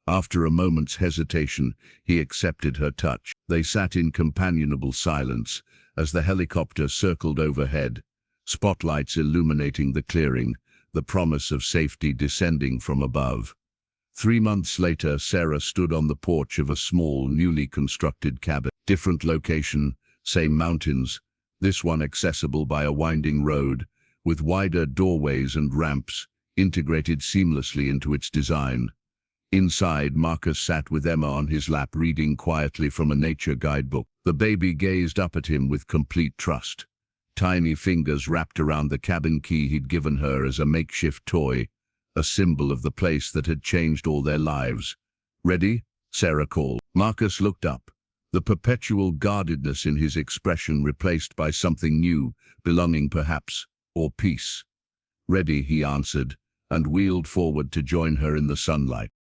After a moment's hesitation, he accepted her touch. They sat in companionable silence as the helicopter circled overhead, spotlights illuminating the clearing, the promise of safety descending from above. 3 months later, Sarah stood on the porch of a small, newly constructed cabin. Different location, Same mountains, this one accessible by a winding road, with wider doorways and ramps integrated seamlessly into its design. Inside, Marcus sat with Emma on his lap reading quietly from a nature guidebook. The baby gazed up at him with complete trust. Tiny fingers wrapped around the cabin key he'd given her as a makeshift toy, a symbol of the place that had changed all their lives. "Ready?" Sarah called. Marcus looked up, the perpetual guardedness in his expression replaced by something new, belonging perhaps, or peace. "Ready," he answered, and wheeled forward to join her in the sunlight.